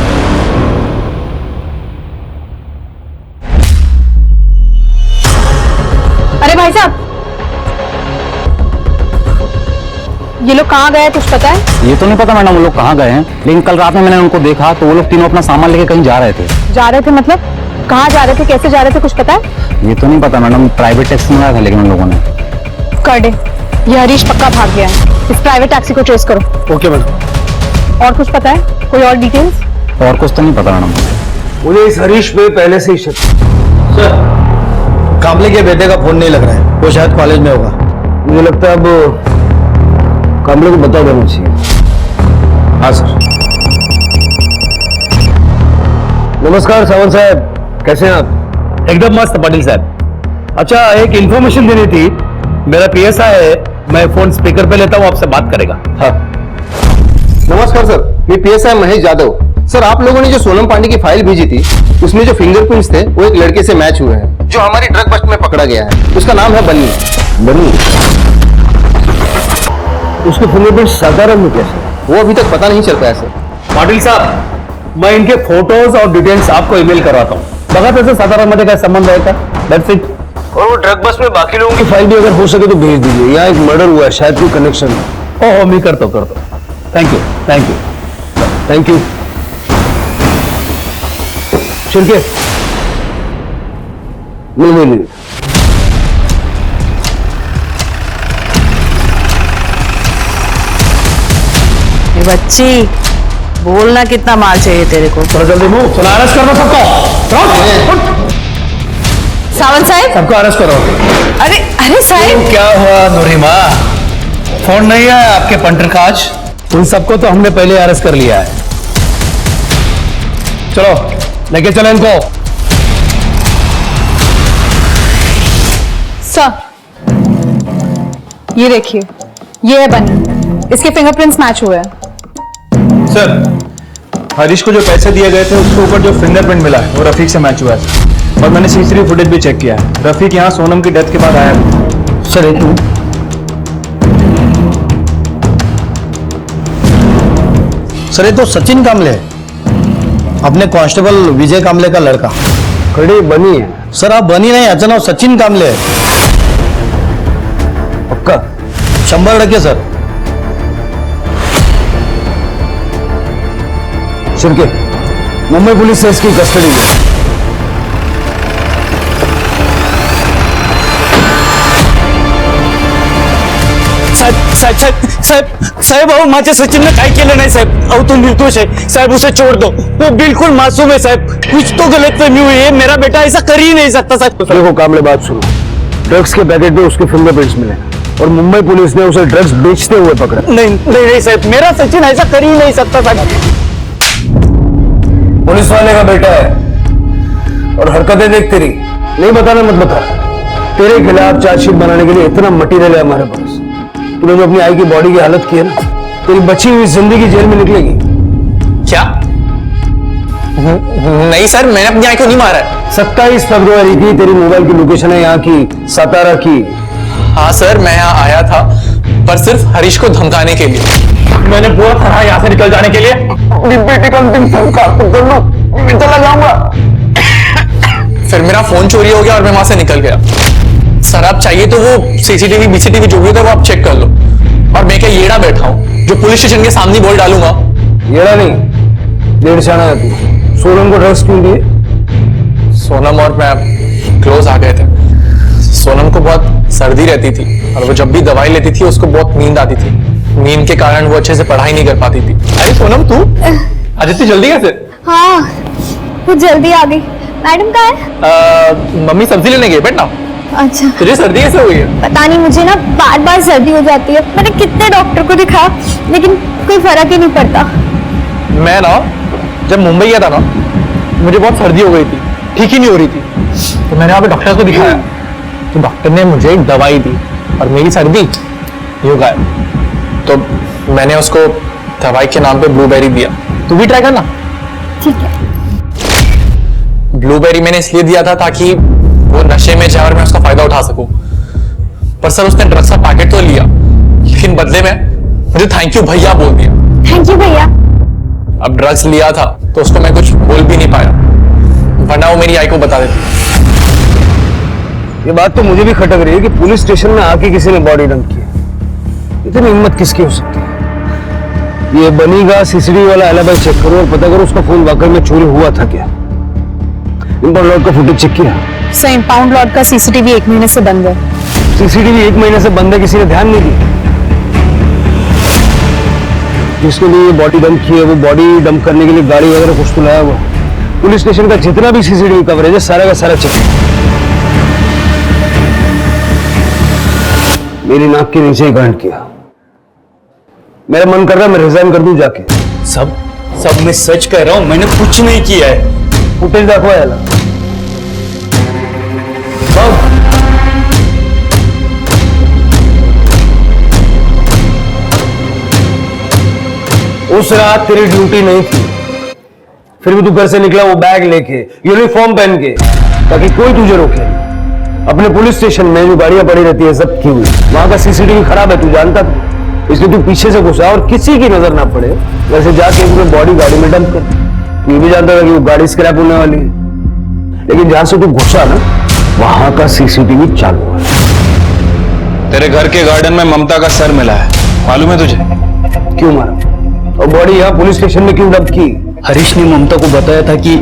ये लोग कहाँ गए कुछ पता है? ये तो नहीं पता मैडम वो लोग कहाँ गए हैं, लेकिन कल रात में मैंने उनको देखा तो वो लोग तीनों अपना सामान लेके कहीं जा रहे थे। जा रहे थे मतलब? कहाँ जा रहे थे, कैसे जा रहे थे, कुछ पता है? ये तो नहीं पता मैडम, प्राइवेट टैक्सी मंगाया था लेकिन उन लोगों ने। कर दे, ये हरीश पक्का भाग गया है, इस प्राइवेट टैक्सी को ट्रेस करो। Okay madam. और कुछ पता है, कोई और डिटेल्स? और कुछ तो नहीं पता मैडम। मुझे इस हरीश पे पहले से ही शक। सर, कामले के बेटे का फोन नहीं लग रहा है, वो शायद कॉलेज में होगा। मुझे लगता है अब कामले को बता देना चाहिए। हाँ सर। नमस्कार सावंत साहब, कैसे हैं आप? एकदम मस्त पाटिल साहब। अच्छा, एक इंफॉर्मेशन देनी थी। मेरा पीएसआई है, मैं फोन स्पीकर पे लेता हूँ, आपसे बात करेगा। हाँ नमस्कार सर, मैं पीएसआई महेश जादव। सर, आप लोगों ने जो सोनम पांडे की फाइल भेजी थी उसमें जो फिंगरप्रिंट्स थे वो एक लड़के से मैच हुए हैं जो हमारी ड्रग बस्ट में पकड़ा गया है। उसका नाम है बन्नी। बनी? उसके फिंगरप्रिंट साधारण में कैसे? वो अभी तक पता नहीं चल पाया सर। पाटिल साहब, मैं इनके फोटोज और डिटेल्स आपको ईमेल करवाता हूँ, बघा त्याचं सातारामध्ये काय संबंध आहे का? That's it. और वो ड्रग बस में बाकी लोगों की फाइल भी अगर हो सके तो भेज दीजिए। यहाँ एक मर्डर हुआ है, शायद कोई कनेक्शन है। ओहो, मी करतो। Thank you. Thank you. शिरके मिल बच्ची, बोलना कितना माल चाहिए तेरे को? थोड़ा जल्दी मूव, चला अरेस्ट करो सबको। सावंत साहब, सबको अरेस्ट करो। अरे साहब, क्या हुआ नूरिमा? फोन नहीं आया आपके पंटरकाज? उन सबको तो हमने पहले अरेस्ट कर लिया है। चलो लेके चलो इनको। सर, ये देखिए, ये है बनी, इसके फिंगरप्रिंट्स मैच हुए हैं। सर, हरीश को जो पैसे दिए गए थे उसके ऊपर जो फिंगरप्रिंट मिला है वो रफीक से मैच हुआ है और मैंने सीसीटीवी फुटेज भी चेक किया है। रफीक यहाँ सोनम की डेथ के बाद आया था। सर तू सर, ये तो सचिन कामले है, अपने कांस्टेबल विजय कामले का लड़का। खड़ी बनी है सर, आप बनी नहीं, याचं नाव सचिन कामले है। पक्का? 100% सर। शिरके, मुंबई पुलिस से इसकी कस्टडी में। साहेब अहो, माझ्या सचिनने काय केलं नाही साहेब। अहो, तो निर्दोष है साहब, उसे छोड़ दो, वो बिल्कुल मासूम है साहब। कुछ तो गलतफहमी हुई है, मेरा बेटा ऐसा कर ही नहीं सकता साहब। देखो कामले, बात सुनो। ड्रग्स के पैकेट में उसके फिंगरप्रिंट्स मिले और मुंबई पुलिस ने उसे ड्रग्स बेचते हुए पकड़ा। नहीं साहब, मेरा सचिन ऐसा कर ही नहीं सकता साहब। पुलिस वाले का बेटा है और हरकतें देख तेरी। नहीं बताना मत बता। तेरे खिलाफ चार्जशीट बनाने के लिए इतना मटेरियल है हमारे पास। तूने जो अपनी आई की बॉडी की हालत की है ना, तेरी बची हुई जिंदगी जेल में निकलेगी। क्या? नहीं सर, मैंने अपनी आई को नहीं मारा है। 27 फरवरी की तेरी मोबाइल की लोकेशन है यहाँ की, सातारा की। हाँ सर, मैं यहाँ आया था पर सिर्फ हरीश को धमकाने के लिए। मैंने पूरा तरह यहाँ से निकल जाने के लिए बेटे का अंतिम संस्कार तो कर लो, मैं चला जाऊंगा। फिर मेरा फोन चोरी हो गया और मैं वहां से निकल गया। सर, आप चाहिए तो वो सीसीटीवी बीसीटीवी जो भी होता है वो आप चेक कर लो। और मैं क्या येड़ा बैठा हूँ जो पुलिस स्टेशन के सामने बोल डालूंगा? येड़ा नहीं, डेढ़ शाना है तू। सोनम को ड्रग्स क्यों दिए? सोनम और मैं क्लोज आ गए थे। सोनम को बहुत सर्दी रहती थी और वो जब भी दवाई लेती थी उसको बहुत नींद आती थी। नींद के कारण वो अच्छे से पढ़ाई नहीं कर पाती थी। अरे सोनम, तू आज इतनी जल्दी कैसे? हाँ, वो जल्दी आ गई। मैडम कहाँ है? मम्मी सब्जी लेने गई, बैठ ना। अच्छा, तुझे सर्दी कैसे हुई है? पता नहीं, मुझे ना बार बार सर्दी हो जाती है। मैंने कितने डॉक्टर को दिखाया लेकिन कोई फर्क ही नहीं पड़ता। मैं ना जब मुंबई गया था ना, मुझे बहुत सर्दी हो गई थी, ठीक ही नहीं हो रही थी। तो मैंने वहां पे डॉक्टर को दिखाया तो डॉक्टर ने मुझे एक दवाई दी और मेरी सर्दी यूं गायब। तो मैंने उसको दवाई के नाम पे ब्लूबेरी दिया। तू भी ट्राई करना। ठीक है। ब्लूबेरी मैंने इसलिए दिया था ताकि वो नशे में जाए और मैं उसका फायदा उठा सकूं। पर सर, उसने ड्रग्स का पैकेट तो लिया लेकिन बदले में मुझे थैंक यू भैया बोल दिया। थैंक यू भैया। अब ड्रग्स लिया था तो उसको मैं कुछ बोल भी नहीं पाया, वरना वो मेरी आई को बता देती। ये बात तो मुझे भी खटक रही है कि पुलिस स्टेशन में आके किसी ने बॉडी डंप की। इतनी हिम्मत किसकी हो सकती है? ये बनीगा सीसीटीवी वाला एलिबी चेक करो और पता करो उसका फोन वाकई में चोरी हुआ था क्या। इंपाउंड लॉट का फुटेज चेक किया? सर इंपाउंड लॉट का सीसीटीवी 1 महीने से बंद है। सीसीटीवी 1 महीने से बंद है, किसी ने ध्यान नहीं दिया? जिसके लिए बॉडी डंप की है वो बॉडी डंप करने के लिए गाड़ी वगैरह कुछ तो लाया हुआ। पुलिस स्टेशन का जितना भी सीसीटीवी कवरेज है सारा का सारा चेक। मेरी नाक के नीचे ही गांठ किया। मेरा मन कर रहा है मैं रिजाइन कर दूं जाके। सब मैं सच कह रहा हूं, मैंने कुछ नहीं किया है। फुटेज दाखवा याला। उस रात तेरी ड्यूटी नहीं थी, फिर भी तू घर से निकला वो बैग लेके, यूनिफॉर्म पहन के, ताकि कोई तुझे रोके नहीं। अपने पुलिस स्टेशन में जो गाड़ियां पड़ी रहती है जब्त की हुई, वहां का सीसीटीवी खराब है, तू जानता था, इसलिए तू पीछे से घुसा और किसी की नजर ना पड़े वैसे जाके उसने बॉडी गाड़ी में डंप कर। ये भी जानता था कि वो गाड़ी स्क्रैप होने वाली है, लेकिन जहां से तू घुसा ना वहां का सीसीटीवी चालू है। तेरे घर के गार्डन में ममता का सर मिला है, मालूम है तुझे? क्यों मारा? और बॉडी यहाँ पुलिस स्टेशन में क्यों डंप की? हरीश ने ममता को बताया था कि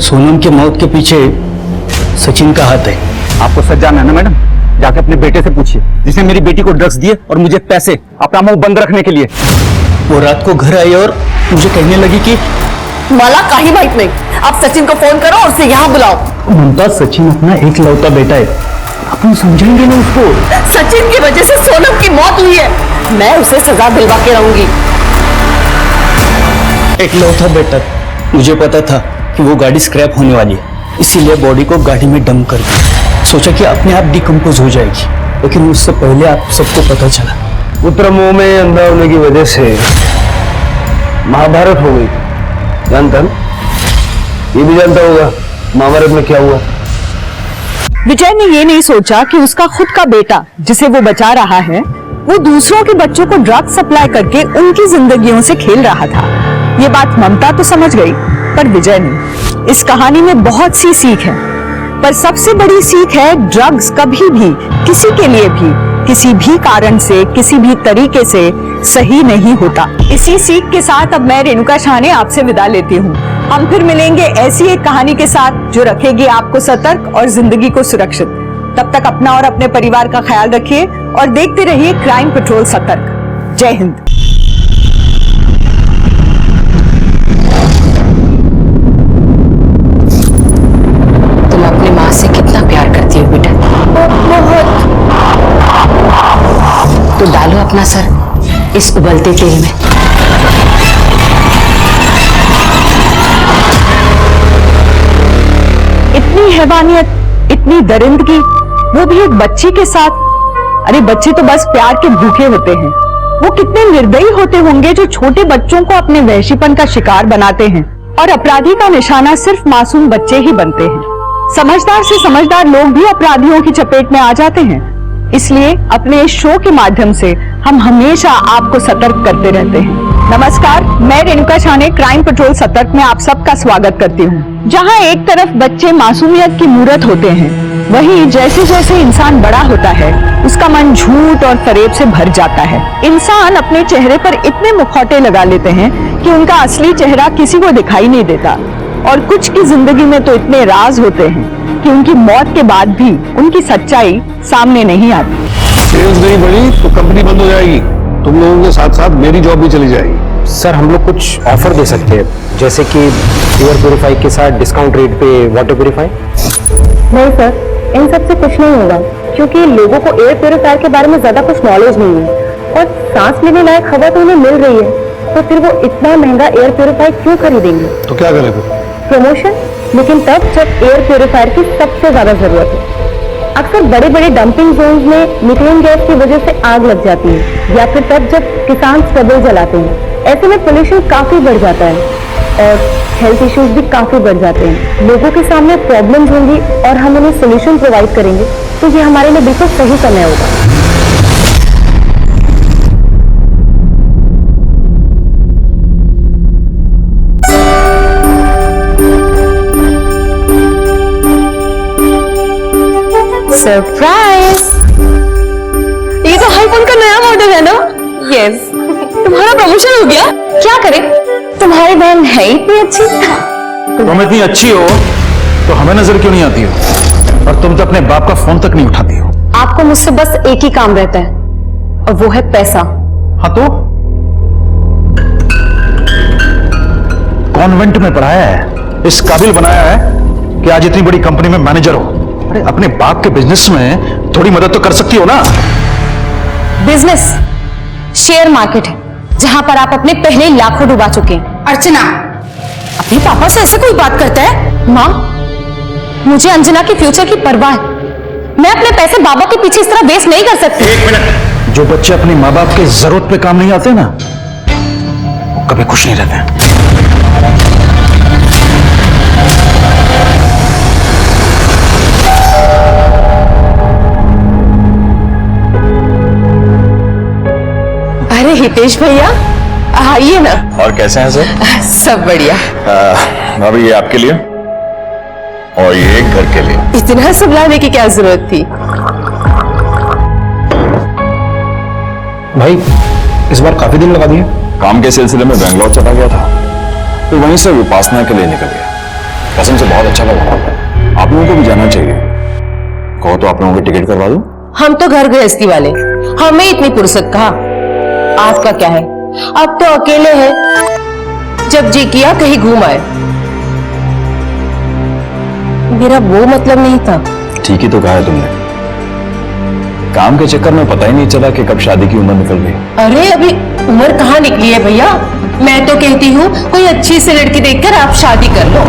सोनम के मौत के पीछे सचिन का हाथ है। आपको सच जानना है ना मैडम? जाके अपने बेटे से पूछिए जिसने मेरी बेटी को ड्रग्स दिए और मुझे पैसे अपना मुंह बंद रखने के लिए। वो रात को घर आई और मुझे कहने लगी कि मला काही माहित नहीं, आप सचिन को फोन करो और उसे यहाँ बुलाओ। ममता, सचिन अपना एक लौता बेटा है, अपन समझेंगे ना उसको। सचिन की वजह से सोनम की मौत हुई है, मैं उसे सजा दिलवा के रहूंगी। एक लौता बेटा, मुझे पता था कि वो गाड़ी स्क्रैप होने वाली है, इसीलिए बॉडी को गाड़ी में डंप कर दिया। सोचा कि अपने आप डिकम्पोज हो जाएगी, लेकिन उससे पहले आप सबको पता चला। पुत्र मुंह में अंधा होने की वजह से महाभारत हो गई, जानता ना? ये भी जानता होगा महाभारत में क्या हुआ। विजय ने ये नहीं सोचा कि उसका खुद का बेटा जिसे वो बचा रहा है, वो दूसरों के बच्चों को ड्रग्स सप्लाई करके उनकी जिंदगियों से खेल रहा था। ये बात ममता तो समझ गई, पर विजय नहीं। इस कहानी में बहुत सी सीख है, पर सबसे बड़ी सीख है ड्रग्स कभी भी किसी के लिए भी किसी भी कारण से किसी भी तरीके से सही नहीं होता। इसी सीख के साथ अब मैं रेणुका शाहने आपसे विदा लेती हूँ। हम फिर मिलेंगे ऐसी एक कहानी के साथ जो रखेगी आपको सतर्क और जिंदगी को सुरक्षित। तब तक अपना और अपने परिवार का ख्याल रखिए और देखते रहिए क्राइम पेट्रोल सतर्क। जय हिंद। तुम अपनी माँ से कितना प्यार करती हो बेटा? बहुत। तो डालो अपना सर इस उबलते तेल में। इतनी हैवानियत, इतनी दरिंदगी, वो भी एक बच्ची के साथ। अरे बच्चे तो बस प्यार के भूखे होते हैं। वो कितने निर्दयी होते होंगे जो छोटे बच्चों को अपने वहशीपन का शिकार बनाते हैं, और अपराधी का निशाना सिर्फ मासूम बच्चे ही बनते हैं। समझदार से समझदार लोग भी अपराधियों की चपेट में आ जाते हैं। इसलिए अपने इस शो के माध्यम से हम हमेशा आपको सतर्क करते रहते हैं। नमस्कार, मैं रेणुका शाहने क्राइम पेट्रोल सतर्क में आप सबका स्वागत करती हूँ। जहाँ एक तरफ बच्चे मासूमियत की मूरत होते हैं, वहीं जैसे जैसे इंसान बड़ा होता है उसका मन झूठ और फरेब से भर जाता है। इंसान अपने चेहरे पर इतने मुखौटे लगा लेते हैं कि उनका असली चेहरा किसी को दिखाई नहीं देता, और कुछ की जिंदगी में तो इतने राज होते हैं कि उनकी मौत के बाद भी उनकी सच्चाई सामने नहीं आती। सेल्स नहीं बढ़ी तो कंपनी बंद हो जाएगी, तुम लोगों के साथ साथ मेरी जॉब भी चली जाएगी। सर हम लोग कुछ ऑफर दे सकते हैं, जैसे कि एयर प्योरीफाई के साथ डिस्काउंट रेट पे वाटर प्योरीफाई। नहीं सर, इन सब से कुछ नहीं होगा, क्योंकि लोगों को एयर प्योरीफायर के बारे में ज्यादा कुछ नॉलेज नहीं है, और सांस लेने लायक हवा तो उन्हें मिल रही है, तो फिर वो इतना महंगा एयर प्योरीफायर क्यों खरीदेंगे? तो क्या करें फिर? प्रमोशन, लेकिन तब जब एयर प्योरीफायर की सबसे ज्यादा जरूरत है। अक्सर बड़े बड़े डंपिंग जोन्स में मीथेन गैस की वजह से आग लग जाती है, या फिर तब जब किसान स्टबल जलाते हैं। ऐसे में पोल्यूशन काफी बढ़ जाता है और हेल्थ इश्यूज भी काफी बढ़ जाते हैं। लोगों के सामने प्रॉब्लम्स होंगी और हम उन्हें सोल्यूशन प्रोवाइड करेंगे, तो ये हमारे लिए बिल्कुल सही समय होगा। सरप्राइज! ये तो हाइपोथेटिकल आईफोन का नया मॉडल है ना? यस। तुम्हारा प्रमोशन हो गया? क्या करें? तुम्हारी बहन है इतनी अच्छी। तुम इतनी अच्छी हो तो हमें नजर क्यों नहीं आती हो? और तुम तो अपने बाप का फोन तक नहीं उठाती हो। आपको मुझसे बस एक ही काम रहता है और वो है पैसा। हाँ तो कॉन्वेंट में पढ़ाया है, इस काबिल बनाया है कि आज इतनी बड़ी कंपनी में मैनेजर हो। अरे अपने बाप के बिजनेस में थोड़ी मदद तो कर सकती हो ना। बिजनेस शेयर मार्केट है जहां पर आप अपने पहले ही लाखों डुबा चुके हैं। अर्चना, अपने पापा से ऐसे कोई बात करता है? माँ, मुझे अंजना के फ्यूचर की परवाह है। मैं अपने पैसे बाबा के पीछे इस तरह वेस्ट नहीं कर सकती। एक मिनट, जो बच्चे अपने माँ बाप के जरूरत पे काम नहीं आते ना, वो कभी खुश नहीं रहते। अरे हितेश भैया, आइए ना। और कैसे हैं सर? सब बढ़िया। भाभी ये आपके लिए और ये घर के लिए। इतना सब लाने की क्या जरूरत थी? भाई इस बार काफी दिन लगा दिए। काम के सिलसिले में बेंगलोर चला गया था, फिर वहीं से विपासना के लिए निकल गया। कसम से बहुत अच्छा लगा। आप लोगों को भी जाना चाहिए। कहो तो आप लोगों की टिकट करवा दूं? हम तो घर गृहस्थी वाले, हमें इतनी फुर्सत कहाँ। आपका क्या है, अब तो अकेले हैं, जब जी किया कहीं घूम आए। मेरा वो मतलब नहीं था। ठीक ही तो कहा है तुमने। काम के चक्कर में पता ही नहीं चला कि कब शादी की उम्र निकल गई। अरे अभी उम्र कहाँ निकली है भैया। मैं तो कहती हूँ कोई अच्छी सी लड़की देखकर आप शादी कर लो।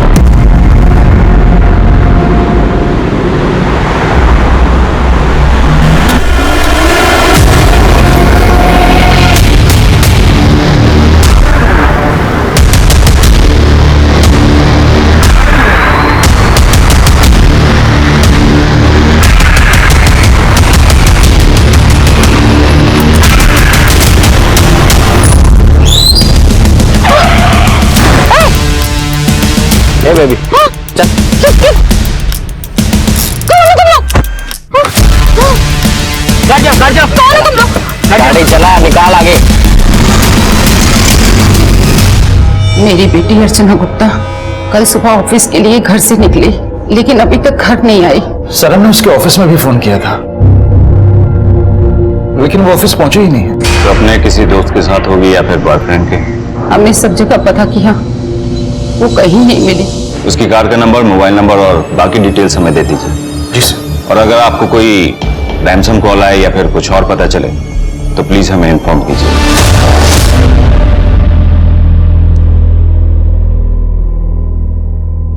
बेबी चल। गाड़ी चला, निकाल आगे। मेरी बेटी अर्चना गुप्ता कल सुबह ऑफिस के लिए घर से निकली, लेकिन अभी तक घर नहीं आई। सर हमने उसके ऑफिस में भी फोन किया था, लेकिन वो ऑफिस पहुंचे ही नहीं है। तो अपने किसी दोस्त के साथ होगी या फिर बॉयफ्रेंड के? हमने सब जगह पता किया, वो कहीं नहीं मिली। उसकी कार का नंबर, मोबाइल नंबर और बाकी डिटेल्स हमें दे दीजिए। जी सर। और अगर आपको कोई रैंसम कॉल आए या फिर कुछ और पता चले तो प्लीज हमें इन्फॉर्म कीजिए।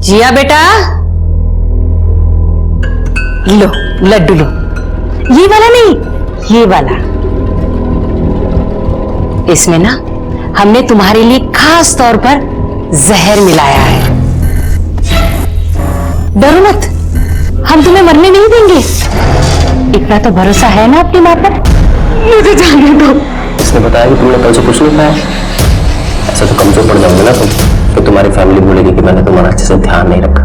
जिया बेटा, लो लड्डू लो। ये वाला नहीं, ये वाला। इसमें ना हमने तुम्हारे लिए खास तौर पर जहर मिलाया है। डरो मत, हम तुम्हें मरने नहीं देंगे। इतना तो भरोसा है ना अपनी मां पर। मुझे जाने दो। इसने बताया कि तुमने कल से कुछ नहीं खाया। ऐसा तो कमजोर पड़ जाओगे ना तुम, तो तुम्हारी फैमिली बोलेगी कि मैंने तुम्हारा अच्छे से ध्यान नहीं रखा।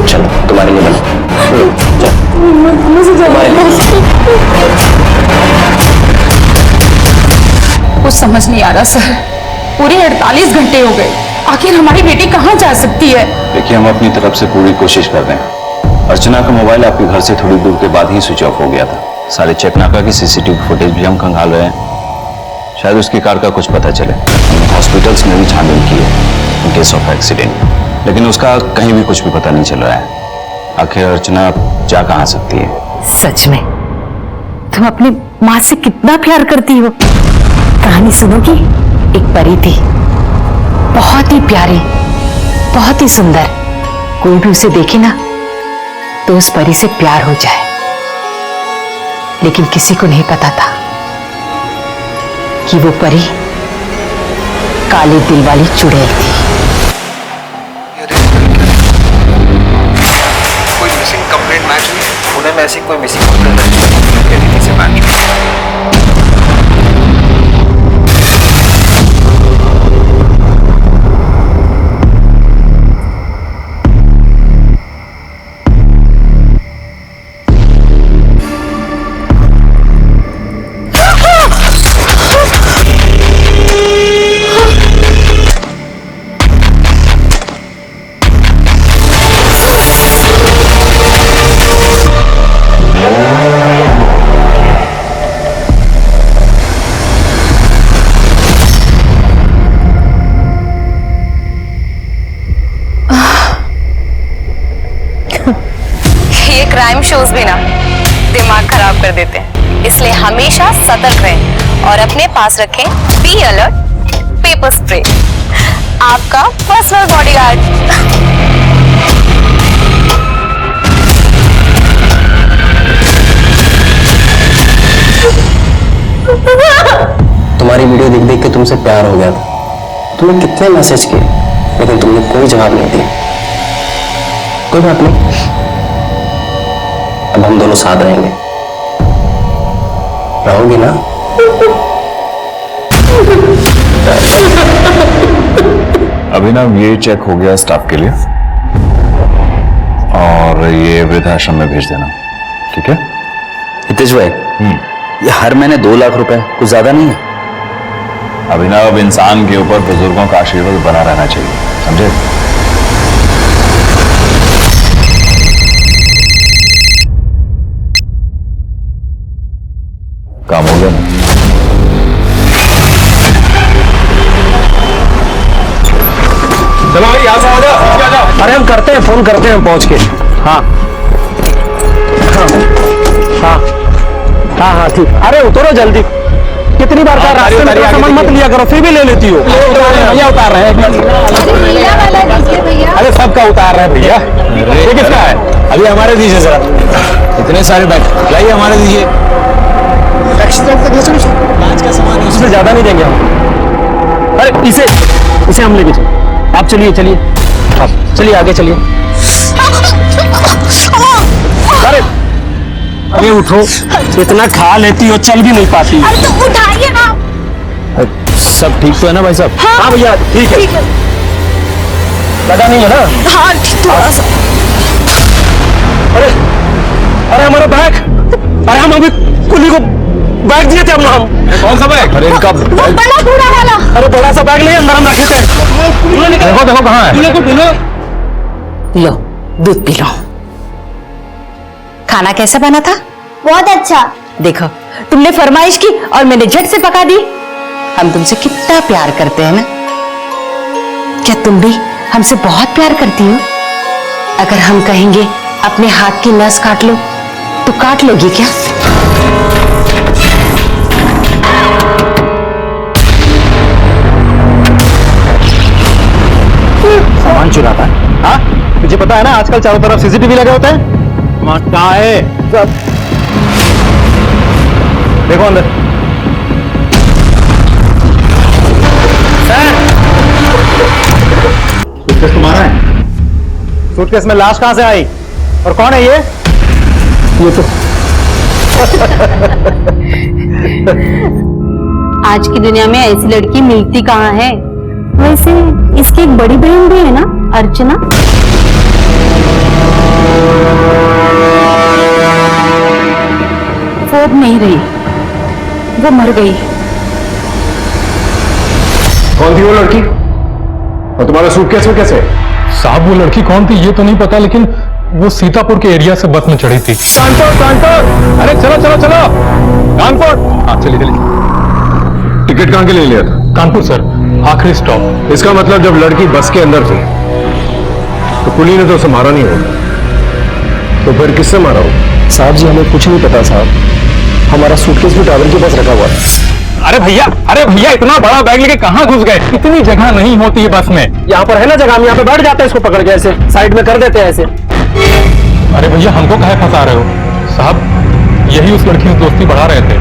चलो तुम्हारे लिए बना। कुछ समझ नहीं आ रहा सर, पूरे 48 घंटे हो गए, आखिर हमारी बेटी कहाँ जा सकती है? देखिए हम अपनी तरफ से पूरी कोशिश कर रहे हैं। अर्चना का मोबाइल आपके घर से थोड़ी दूर के बाद ही स्विच ऑफ हो गया था। सारे चेकनाका की सीसीटीवी फुटेज भी हम खंगाल रहे हैं, शायद उसकी कार का कुछ पता चले। हॉस्पिटल्स में भी छानबीन की है इन केस ऑफ एक्सीडेंट, लेकिन उसका कहीं भी कुछ भी पता नहीं चल रहा है। आखिर अर्चना जा कहाँ सकती है? सच में तुम अपनी माँ से कितना प्यार करती हो। कहानी सुनोगी? एक परी थी, बहुत ही प्यारी, बहुत ही सुंदर। कोई भी उसे देखे ना तो उस परी से प्यार हो जाए, लेकिन किसी को नहीं पता था कि वो परी काले दिल वाली चुड़ैल थी। कोई मिसिंग कंप्लेंट मैच हुई? पुणे में ऐसी कोई मिसिंग कंप्लेंट से मैच हुई? कर देते हैं, इसलिए हमेशा सतर्क रहें और अपने पास रखें बी अलर्ट पेपर स्प्रे, आपका पर्सनल बॉडीगार्ड। तुम्हारी वीडियो देख देख के तुमसे प्यार हो गया था। तुम्हें कितने मैसेज किए लेकिन तुमने कोई जवाब नहीं दिया। कोई बात नहीं, अब हम दोनों साथ रहेंगे। रहोगी ना? अभिनव, ये चेक हो गया स्टाफ के लिए और ये वृद्धाश्रम में भेज देना, ठीक है? हितेश भाई, ये हर महीने 2 लाख रुपए कुछ ज्यादा नहीं है? अभिनव, इंसान के ऊपर बुजुर्गों का आशीर्वाद बना रहना चाहिए, समझे? काम हो गया ना? चलो भाई, यहाँ से आ जाओ। अरे हम करते हैं, फोन करते हैं पहुंच के। हाँ हाँ हाँ हाँ ठीक। अरे उतरो जल्दी। कितनी बार कहा रास्ते में सामान मत लिया करो, फिर भी ले लेती हो। भैया उतार रहे हैं। अरे सबका उतार रहे हैं भैया। ये किसका है? अभी हमारे दीजिए जरा। इतने सारे बैग लाइए, हमारे दीजिए। आज का सामान उससे ज्यादा नहीं देंगे हम। अरे इसे हम लेके चलो। आप चलिए चलिए, आप चलिए आगे चलिए। अरे अरे उठो, इतना खा लेती हो, चल भी नहीं पाती। अरे तो उठाइए ना। सब ठीक तो है ना भाई साहब? हाँ भैया ठीक है। लगा नहीं है ना? हाँ थोड़ा सा। अरे अरे हमारा बैग, अरे हम अभी कुली को बैग दिए थे हम। कौन सा बैग? अरे इनका बैग, बड़ा बूढ़ा वाला। अरे बड़ा सा बैग ले, अंदर हम रखे थे। देखो देखो कहाँ है। लो दूध पी लो। खाना कैसा बना था? बहुत अच्छा। देखो, तुमने फरमाइश की और मैंने झट से पका दी। हम तुमसे कितना प्यार करते हैं ना? क्या तुम भी हमसे बहुत प्यार करती हो? अगर हम कहेंगे अपने हाथ की नस काट लो तो काट लोगी क्या? सामान चुराता है? हाँ, तुझे पता है ना आजकल चारों तरफ सीसीटीवी लगे होते हैं। कहाँ है? देखो अंदर। सूटकेस तुम्हारा है? सूटकेस में लाश कहां से आई और कौन है ये तो आज की दुनिया में ऐसी लड़की मिलती कहाँ है? वैसे इसकी एक बड़ी बहन भी है ना, अर्चना। वो अब नहीं रही, वो मर गई। कौन थी वो लड़की और तुम्हारा सूटकेस में कैसे? साहब, वो लड़की कौन थी ये तो नहीं पता, लेकिन वो सीतापुर के एरिया से बस में चढ़ी थी। कानपुर। अरे चलो चलो चलो कानपुर। हाँ चलिए चलिए। टिकट कहाँ के लिए लिया था? कानपुर सर, आखिरी स्टॉप। इसका मतलब जब लड़की बस के अंदर थी तो पुलिस ने तो उसे मारा नहीं होगा, तो फिर किससे मारा होगा? साहब जी हमें कुछ नहीं पता साहब, हमारा सूटकेस भी ड्राइवर के पास रखा हुआ है। अरे भैया इतना बड़ा बैग लेके कहाँ घुस गए? इतनी जगह नहीं होती है बस में। यहाँ पर है ना जगह, हम यहाँ पे बैठ जाते हैं, इसको पकड़ के ऐसे साइड में कर देते हैं ऐसे। अरे भैया हमको काहे फंसा रहे हो? साहब यही उस लड़की से दोस्ती बढ़ा रहे थे।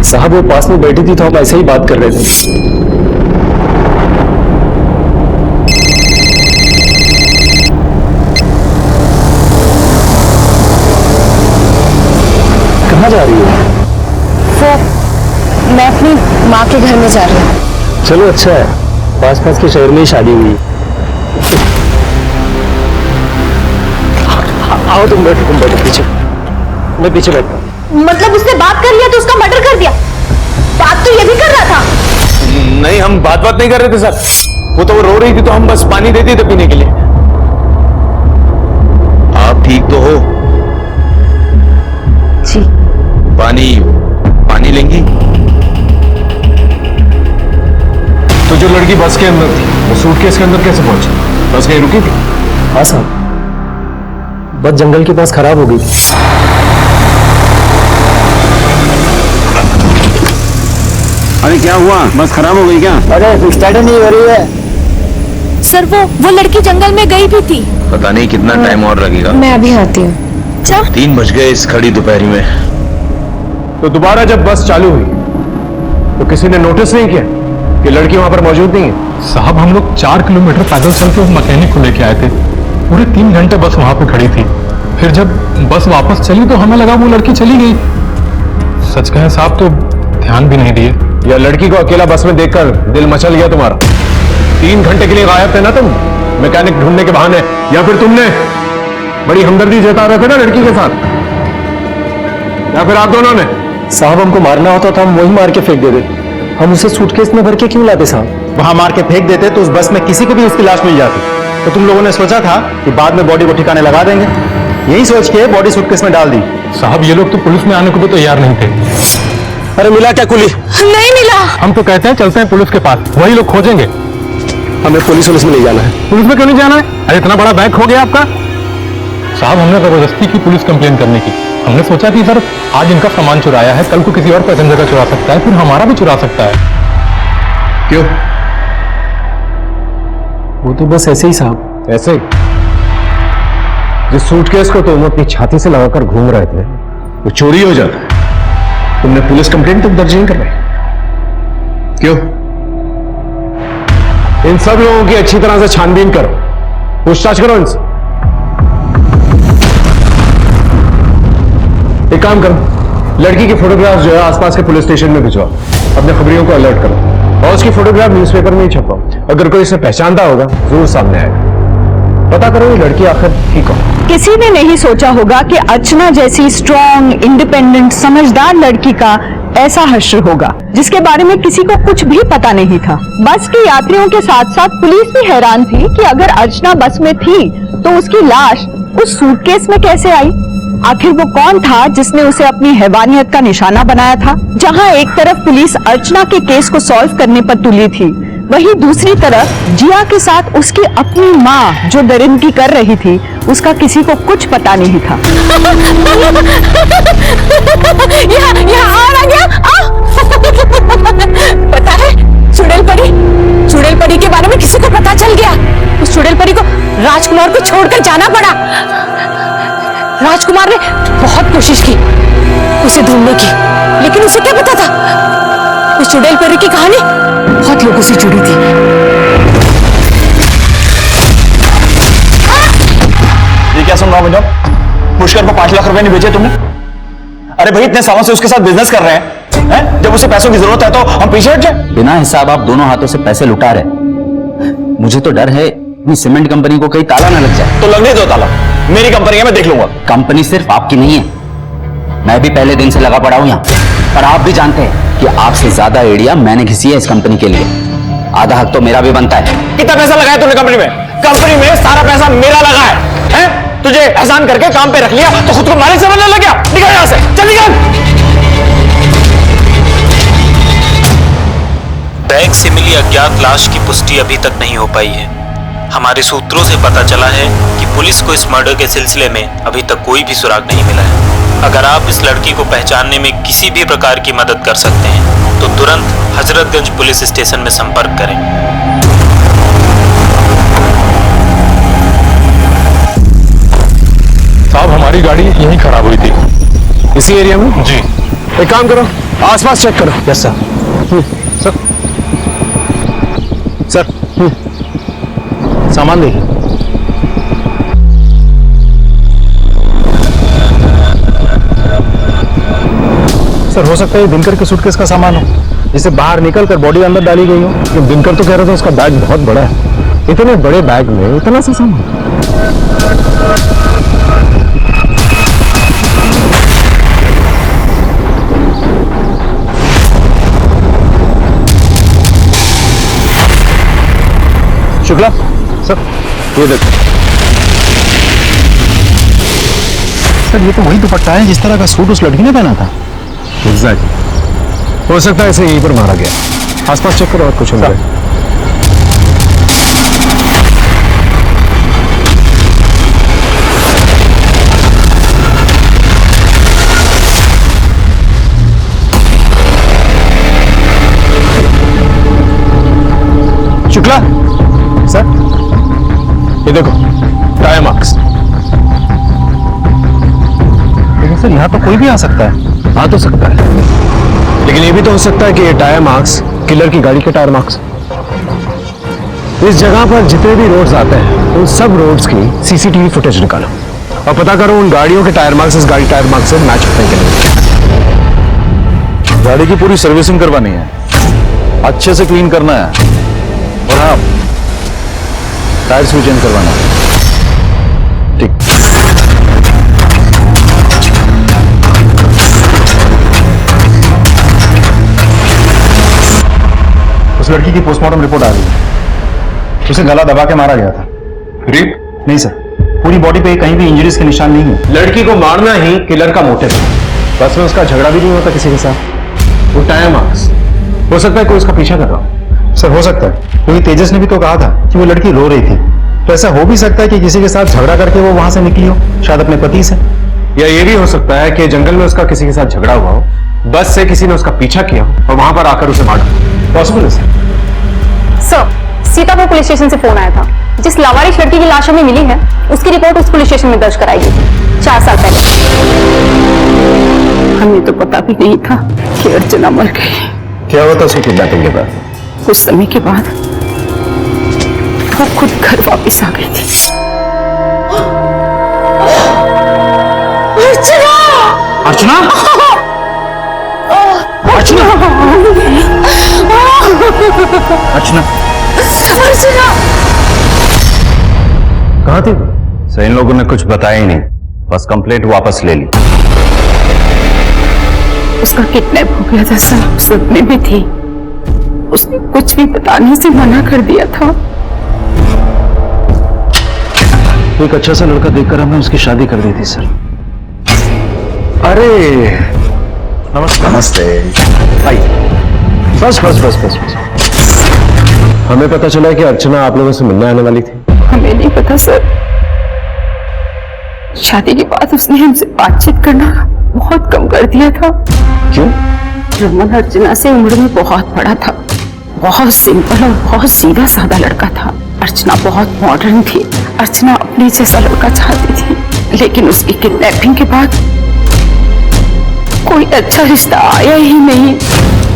साहब वो पास में बैठी थी तो हम ऐसे ही बात कर रहे थे। कहाँ जा रही हो? मैं अपनी माँ के घर में जा रही हूँ। चलो अच्छा है, पास पास के शहर में ही शादी हुई। आओ तुम बैठो पीछे, मैं पीछे बैठता हूँ। मतलब उसने बात कर लिया तो उसका मर्डर कर दिया? बात तो ये भी कर रहा था। नहीं, हम बात नहीं कर रहे थे सर, वो तो वो रो रही थी तो हम बस पानी देते थे पीने के लिए। आप ठीक तो हो? जी। पानी लेंगी? तो जो लड़की बस के अंदर थी वो सूटकेस के अंदर कैसे पहुंची? बस कहीं रुकी थी? हाँ साहब, बस जंगल के पास खराब हो गई। क्या हुआ? बस खराब हो गई क्या? अरे स्टार्ट नहीं हो रही है सर वो लड़की जंगल में गई भी थी। पता नहीं कितना टाइम और लगेगा। मैं अभी आती हूँ। 3 बज गए इस खड़ी दोपहरी में। तो दोबारा जब बस चालू हुई तो किसी ने नोटिस नहीं किया कि लड़की वहां पर मौजूद नहीं है? साहब हम लोग 4 किलोमीटर पैदल चल के उस मैकेनिक को लेके आए थे। पूरे 3 घंटे बस वहां पे खड़ी थी। फिर जब बस वापस चली तो हमें लगा वो लड़की चली गई। सच कहें साहब तो ध्यान भी नहीं दिए। या लड़की को अकेला बस में देखकर दिल मचल गया तुम्हारा? 3 घंटे के लिए गायब थे ना तुम मैकेनिक ढूंढने के बहाने, या फिर तुमने बड़ी हमदर्दी जता रहे थे ना लड़की के साथ, या फिर आप दोनों ने? साहब हमको मारना होता तो हम वही मार के फेंक देते। हम उसे सूटकेस में भर के क्यों लाते साहब? वहां मार के फेंक देते तो उस बस में किसी को भी उसकी लाश मिल जाती। तो तुम लोगों ने सोचा था कि बाद में बॉडी को ठिकाने लगा देंगे, यही सोच के बॉडी सूटकेस में डाल दी। साहब ये लोग तो पुलिस में आने को भी तैयार नहीं थे। अरे मिला क्या कुली? नहीं मिला। हम तो कहते हैं चलते हैं पुलिस के पास, वही लोग खोजेंगे। हमें पुलिस में नहीं जाना है। पुलिस में क्यों नहीं जाना है? अरे इतना बड़ा बैग हो गया आपका। साहब हमने जबरदस्ती की पुलिस कंप्लेन करने की। हमने सोचा कि सर आज इनका सामान चुराया है, कल को किसी और पैसेंजर का चुरा सकता है, फिर हमारा भी चुरा सकता है। क्यों? वो तो बस ऐसे ही साहब। ऐसे ही? जिस सूटकेस को तुम अपनी छाती से लगाकर घूम रहे थे वो चोरी हो जाता है, तुमने पुलिस कंप्लेंट तक दर्ज नहीं कर रही। क्यों? इन सब लोगों की अच्छी तरह से छानबीन करो, पूछताछ करो इनसे। एक काम करो, लड़की की फोटोग्राफ जो है आसपास के पुलिस स्टेशन में भिजवाओ, अपने खबरियों को अलर्ट करो और उसकी फोटोग्राफ न्यूज़पेपर में ही छपवाओ। अगर कोई इसे पहचानता होगा जरूर सामने आएगा। पता करो ये लड़की आखिर ठीक हो। किसी ने नहीं सोचा होगा कि अर्चना जैसी स्ट्रॉन्ग, इंडिपेंडेंट, समझदार लड़की का ऐसा हश्र होगा जिसके बारे में किसी को कुछ भी पता नहीं था। बस के यात्रियों के साथ साथ पुलिस भी हैरान थी कि अगर अर्चना बस में थी तो उसकी लाश उस सूटकेस में कैसे आई। आखिर वो कौन था जिसने उसे अपनी हैवानियत का निशाना बनाया था। जहां एक तरफ पुलिस अर्चना के केस को सॉल्व करने पर तुली थी, वहीं दूसरी तरफ जिया के साथ उसकी अपनी माँ जो दरिंदगी कर रही थी, उसका किसी को कुछ पता नहीं था। यहाँ आ गया। पता है चुड़ैल परी के बारे में किसी को पता चल गया। उस चुड़ैल परी को राजकुमार को छोड़कर जाना पड़ा। राजकुमार ने बहुत कोशिश की उसे ढूंढने की, लेकिन उसे क्या पता था उस चुड़ैल परी की कहानी बहुत लोगों से जुड़ी थी। ये क्या सुन रहा हूं मैं? पुष्कर को 5 लाख रुपए नहीं भेजे तुमने? अरे भाई इतने सालों से उसके साथ बिजनेस कर रहे हैं, जब उसे पैसों की जरूरत है तो हम पीछे हट जाए? बिना हिसाब आप दोनों हाथों से पैसे लुटा रहे। मुझे तो डर है अपनी सीमेंट कंपनी को कहीं ताला ना लग जाए। तो लगने दो ताला, मेरी कंपनी है, मैं देख लूंगा। कंपनी सिर्फ आपकी नहीं है, मैं भी पहले दिन से लगा पड़ा हूं यहाँ। पर आप भी जानते हैं कि आपसे ज्यादा एरिया मैंने घिसी है इस कंपनी के लिए। आधा हक तो मेरा भी बनता है। कितना पैसा लगाया तुमने कंपनी में? कंपनी में सारा पैसा मेरा लगा है? तुझे एहसान करके काम पे रख लिया तो खुद को मालिक समझने लग गया? निकल यहां से, चल निकल। बैग से मिली अज्ञात लाश की पुष्टि अभी तक नहीं हो पाई है। हमारे सूत्रों से पता चला है कि पुलिस को इस मर्डर के सिलसिले में अभी तक कोई भी सुराग नहीं मिला है। अगर आप इस लड़की को पहचानने में किसी भी प्रकार की मदद कर सकते हैं तो तुरंत हजरतगंज पुलिस स्टेशन में संपर्क करें। साहब हमारी गाड़ी यहीं खराब हुई थी। इसी एरिया में? जी। एक काम करो, आसपास चेक करो। Yes sir. सर सामान देखिए। सर हो सकता है दिनकर के सूटकेस का सामान हो, जिसे बाहर निकल कर बॉडी अंदर डाली गई हो। दिनकर तो कह रहा था उसका बैग बहुत बड़ा है। इतने बड़े बैग में इतना सा सामान? शुक्ला सर, ये देखो सर, ये तो वही दुपट्टा है जिस तरह का सूट उस लड़की ने पहना था। एग्जैक्टली। हो सकता है इसे यहीं पर मारा गया। आसपास चेक करो और कुछ अंदर है। सर यहाँ तो कोई भी आ सकता है। आ तो सकता है, लेकिन ये भी तो हो सकता है कि ये टायर मार्क्स किलर की गाड़ी के टायर मार्क्स। इस जगह पर जितने भी रोड्स आते हैं उन सब रोड्स की सीसीटीवी फुटेज निकालो और पता करो उन गाड़ियों के टायर मार्क्स इस गाड़ी टायर मार्क्स से मैच होते हैं कि नहीं। गाड़ी की पूरी सर्विसिंग करवानी है, अच्छे से क्लीन करना है और हाँ टायर्स भी चेंज करवाना है। ठीक। उस लड़की की पोस्टमार्टम रिपोर्ट आ गई है। उसे गला दबा के मारा गया था। रेप? नहीं सर, पूरी बॉडी पे कहीं भी इंजरीज के निशान नहीं है। लड़की को मारना ही किलर का मोटिव है। बस में उसका झगड़ा भी नहीं होता किसी के साथ। वो टायर मार्क्स हो सकता है कोई उसका पीछा कर रहा हो। सर हो सकता है, क्योंकि तेजस ने भी तो कहा था कि वो लड़की रो रही थी, तो ऐसा हो भी सकता है कि किसी के साथ झगड़ा करके वो वहां से निकली हो, शायद अपने पति से। या ये भी हो सकता है कि जंगल में उसका किसी के साथ झगड़ा हुआ हो, बस से किसी ने उसका पीछा किया और वहां पर आकर उसे मारा। पॉसिबल है सर, सीतापुर पुलिस स्टेशन से फोन आया था। जिस लावारिश लड़की की लाश हमें मिली है उसकी रिपोर्ट उस पुलिस स्टेशन में दर्ज कराई गई थी 4 साल पहले। हमें तो पता भी नहीं था कि अर्चना मर गई। क्या हुआ था उसकी किडनैपिंग के बाद? कुछ समय के बाद वो खुद घर वापस आ गई थी। अर्चना! अर्चना! अर्चना! अर्चना! कहाँ थी? सर इन लोगों ने कुछ बताया ही नहीं, बस कंप्लेंट वापस ले ली। उसका किडनैप हो गया था सर, सपने में थी। उसने कुछ भी बताने से मना कर दिया था। एक अच्छा सा लड़का देखकर हमने उसकी शादी कर दी थी सर। अरे नमस्ते। नमस्ते। बस बस बस बस बस। हमें पता चला कि अर्चना आप लोगों से मिलने आने वाली थी। हमें नहीं पता सर। शादी के बाद उसने हमसे बातचीत करना बहुत कम कर दिया था। क्यों? रमन अर्चना से उम्र में बहुत बड़ा था, बहुत सिंपल और बहुत सीधा साधा लड़का था। अर्चना बहुत मॉडर्न थी। अर्चना अपने जैसा लड़का चाहती थी, लेकिन उसकी किडनैपिंग के बाद कोई अच्छा रिश्ता आया ही नहीं,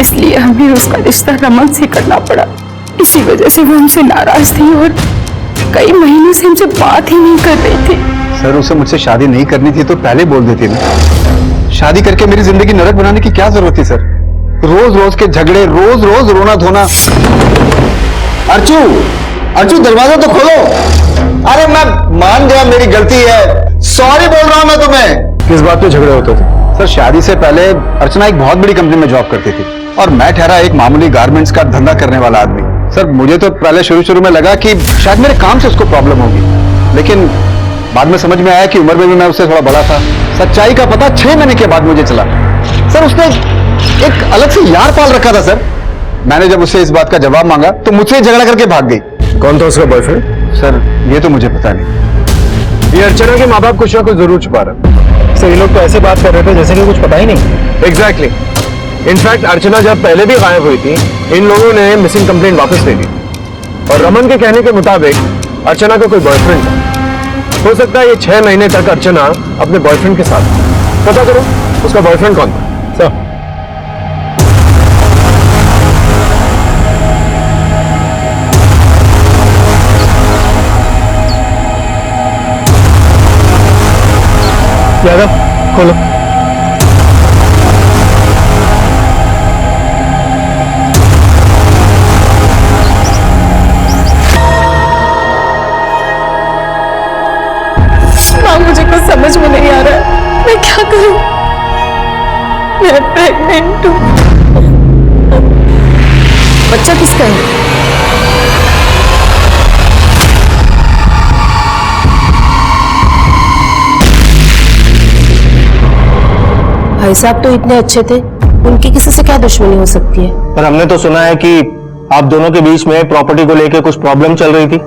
इसलिए हमें उसका रिश्ता रमन से करना पड़ा। इसी वजह से वो हमसे नाराज थी और कई महीनों से हमसे बात ही नहीं कर रही थी। सर उसे मुझसे शादी नहीं करनी थी तो पहले बोल देती ना। शादी करके मेरी जिंदगी नरक बनाने की क्या जरूरत थी सर? रोज रोज के झगड़े, रोज रोज रोना धोना। अर्चू, अर्चू दरवाजा तो खोलो। अरे मैं मान गया मेरी गलती है, सॉरी बोल रहा हूं मैं तुम्हें। किस बात पे झगड़े होते थे? सर शादी से पहले अर्चना एक बहुत बड़ी कंपनी में जॉब करती थी और मैं ठहरा एक मामूली गारमेंट्स का धंधा करने वाला आदमी। सर मुझे तो पहले शुरू में लगा कि शायद मेरे काम से उसको प्रॉब्लम होगी, लेकिन बाद में समझ में आया कि उम्र में भी मैं उससे थोड़ा बड़ा था। सच्चाई का पता 6 महीने के बाद मुझे चला। सर उसने एक अलग से यार पाल रखा था सर। मैंने जब उससे इस बात का जवाब मांगा तो मुझसे झगड़ा करके भाग गई। कौन था उसका बॉयफ्रेंड? सर ये तो मुझे पता नहीं। ये अर्चना के माँ बाप कुछ ना कुछ जरूर छुपा रहे। सर ये लोग तो ऐसे बात कर रहे थे जैसे कि कुछ पता ही नहीं। एग्जैक्टली। इनफैक्ट अर्चना जब पहले भी गायब हुई थी, इन लोगों ने मिसिंग कंप्लेंट वापस ले ली और रमन के कहने के मुताबिक अर्चना का कोई बॉयफ्रेंड था। हो सकता है ये 6 महीने तक अर्चना अपने बॉयफ्रेंड के साथ थी। पता करो उसका बॉयफ्रेंड कौन था। सर यादव खोलो। मुझे कुछ समझ में नहीं आ रहा है, मैं क्या करूं? मैं प्रेग्नेंट हूं। बच्चा किसका है? भाई साहब तो इतने अच्छे थे, उनकी किसी से क्या दुश्मनी हो सकती है? पर हमने तो सुना है कि आप दोनों के बीच में प्रॉपर्टी को लेकर कुछ प्रॉब्लम चल रही थी।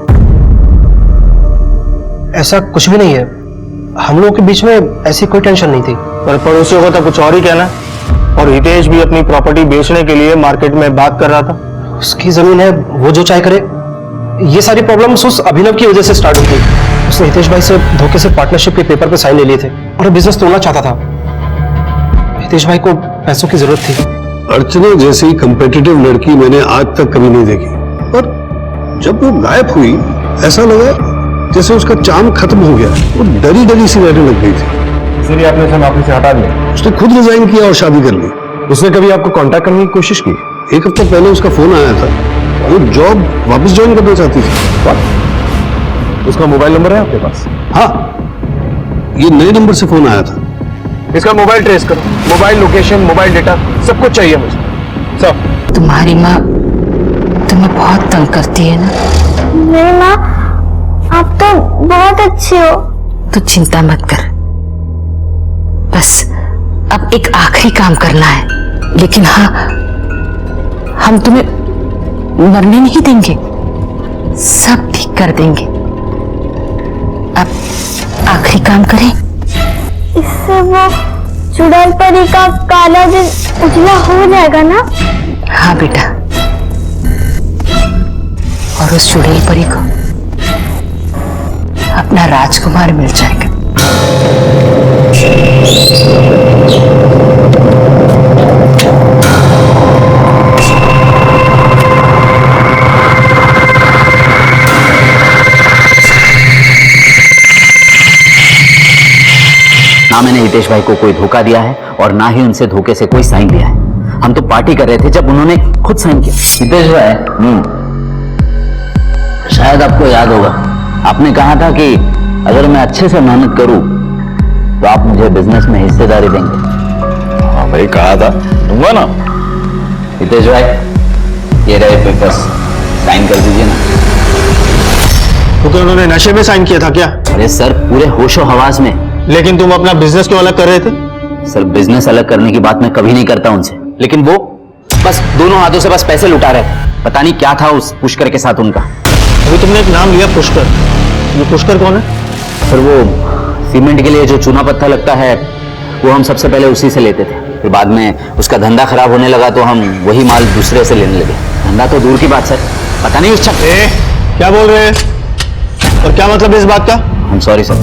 ऐसा कुछ भी नहीं है, हम लोगों के बीच में ऐसी कोई टेंशन नहीं थी। पर पड़ोसियों को तो कुछ और ही कहना। और हितेश भी अपनी प्रॉपर्टी बेचने के लिए मार्केट में बात कर रहा था। उसकी जमीन है, वो जो चाहे करे। ये सारी प्रॉब्लम्स उस अभिनव की वजह से स्टार्ट हुई थी। उसने हितेश भाई से धोखे से पार्टनरशिप के पेपर पे साइन ले लिए थे और बिजनेस तोड़ना चाहता था। हितेश भाई को पैसों की जरूरत थी। अर्चना जैसी कंपेटिटिव लड़की मैंने आज तक कभी नहीं देखी, और जब वो गायब हुई ऐसा लगा जैसे उसका चार्म खत्म हो गया। वो डरी डरी सी रहने लग गई थी। इसीलिए आपने उसे नौकरी से हटा दिया? उसने खुद रिजाइन किया और शादी कर ली। उसने कभी आपको कांटेक्ट करने की कोशिश की? एक हफ्ता पहले उसका फोन आया था, वो जॉब वापस ज्वाइन करना चाहती थी। उसका मोबाइल नंबर है आपके पास? हाँ, ये नए नंबर से फोन आया था। इसका मोबाइल ट्रेस करो, मोबाइल लोकेशन, मोबाइल डेटा, सब कुछ चाहिए मुझे सब। तुम्हारी माँ तुम्हें बहुत तंग करती है ना? मेरी माँ, आप तो बहुत अच्छे हो। तो चिंता मत कर, बस अब एक आखिरी काम करना है, लेकिन हाँ, हम तुम्हें मरने नहीं देंगे, सब ठीक कर देंगे। अब आखिरी काम करें। इससे वो चुड़ैल परी का काला दिन उजला हो जाएगा ना? हाँ बेटा, और उस चुड़ैल परी को अपना राजकुमार मिल जाएगा। ना मैंने हितेश भाई को कोई धोखा दिया है और ना ही उनसे धोखे से कोई साइन लिया है। हम तो पार्टी कर रहे थे जब उन्होंने खुद साइन किया। हितेश भाई, शायद आपको याद होगा, आपने कहा था कि अगर मैं अच्छे से मेहनत करूं तो आप मुझे बिजनेस में हिस्सेदारी देंगे। हाँ भाई, कहा था दूंगा ना। हितेश भाई, ये रहे पेपर्स, साइन कर दीजिए ना। तो क्या उन्होंने नशे में साइन किया था क्या? अरे सर, पूरे होशो हवास में। लेकिन तुम अपना बिजनेस क्यों अलग कर रहे थे? सर, बिजनेस अलग करने की बात मैं कभी नहीं करता उनसे, लेकिन वो बस दोनों हाथों से बस पैसे लुटा रहे थे। पता नहीं क्या था उस पुष्कर के साथ उनका। अभी तुमने एक नाम लिया, पुष्कर। ये पुष्कर कौन है? सर, वो सीमेंट के लिए जो चूना पत्थर लगता है, वो हम सबसे पहले उसी से लेते थे। फिर बाद में उसका धंधा खराब होने लगा तो हम वही माल दूसरे से लेने लगे। धंधा तो दूर की बात सर, पता नहीं उस क्या बोल रहे हैं और क्या मतलब इस बात का? I'm sorry सर,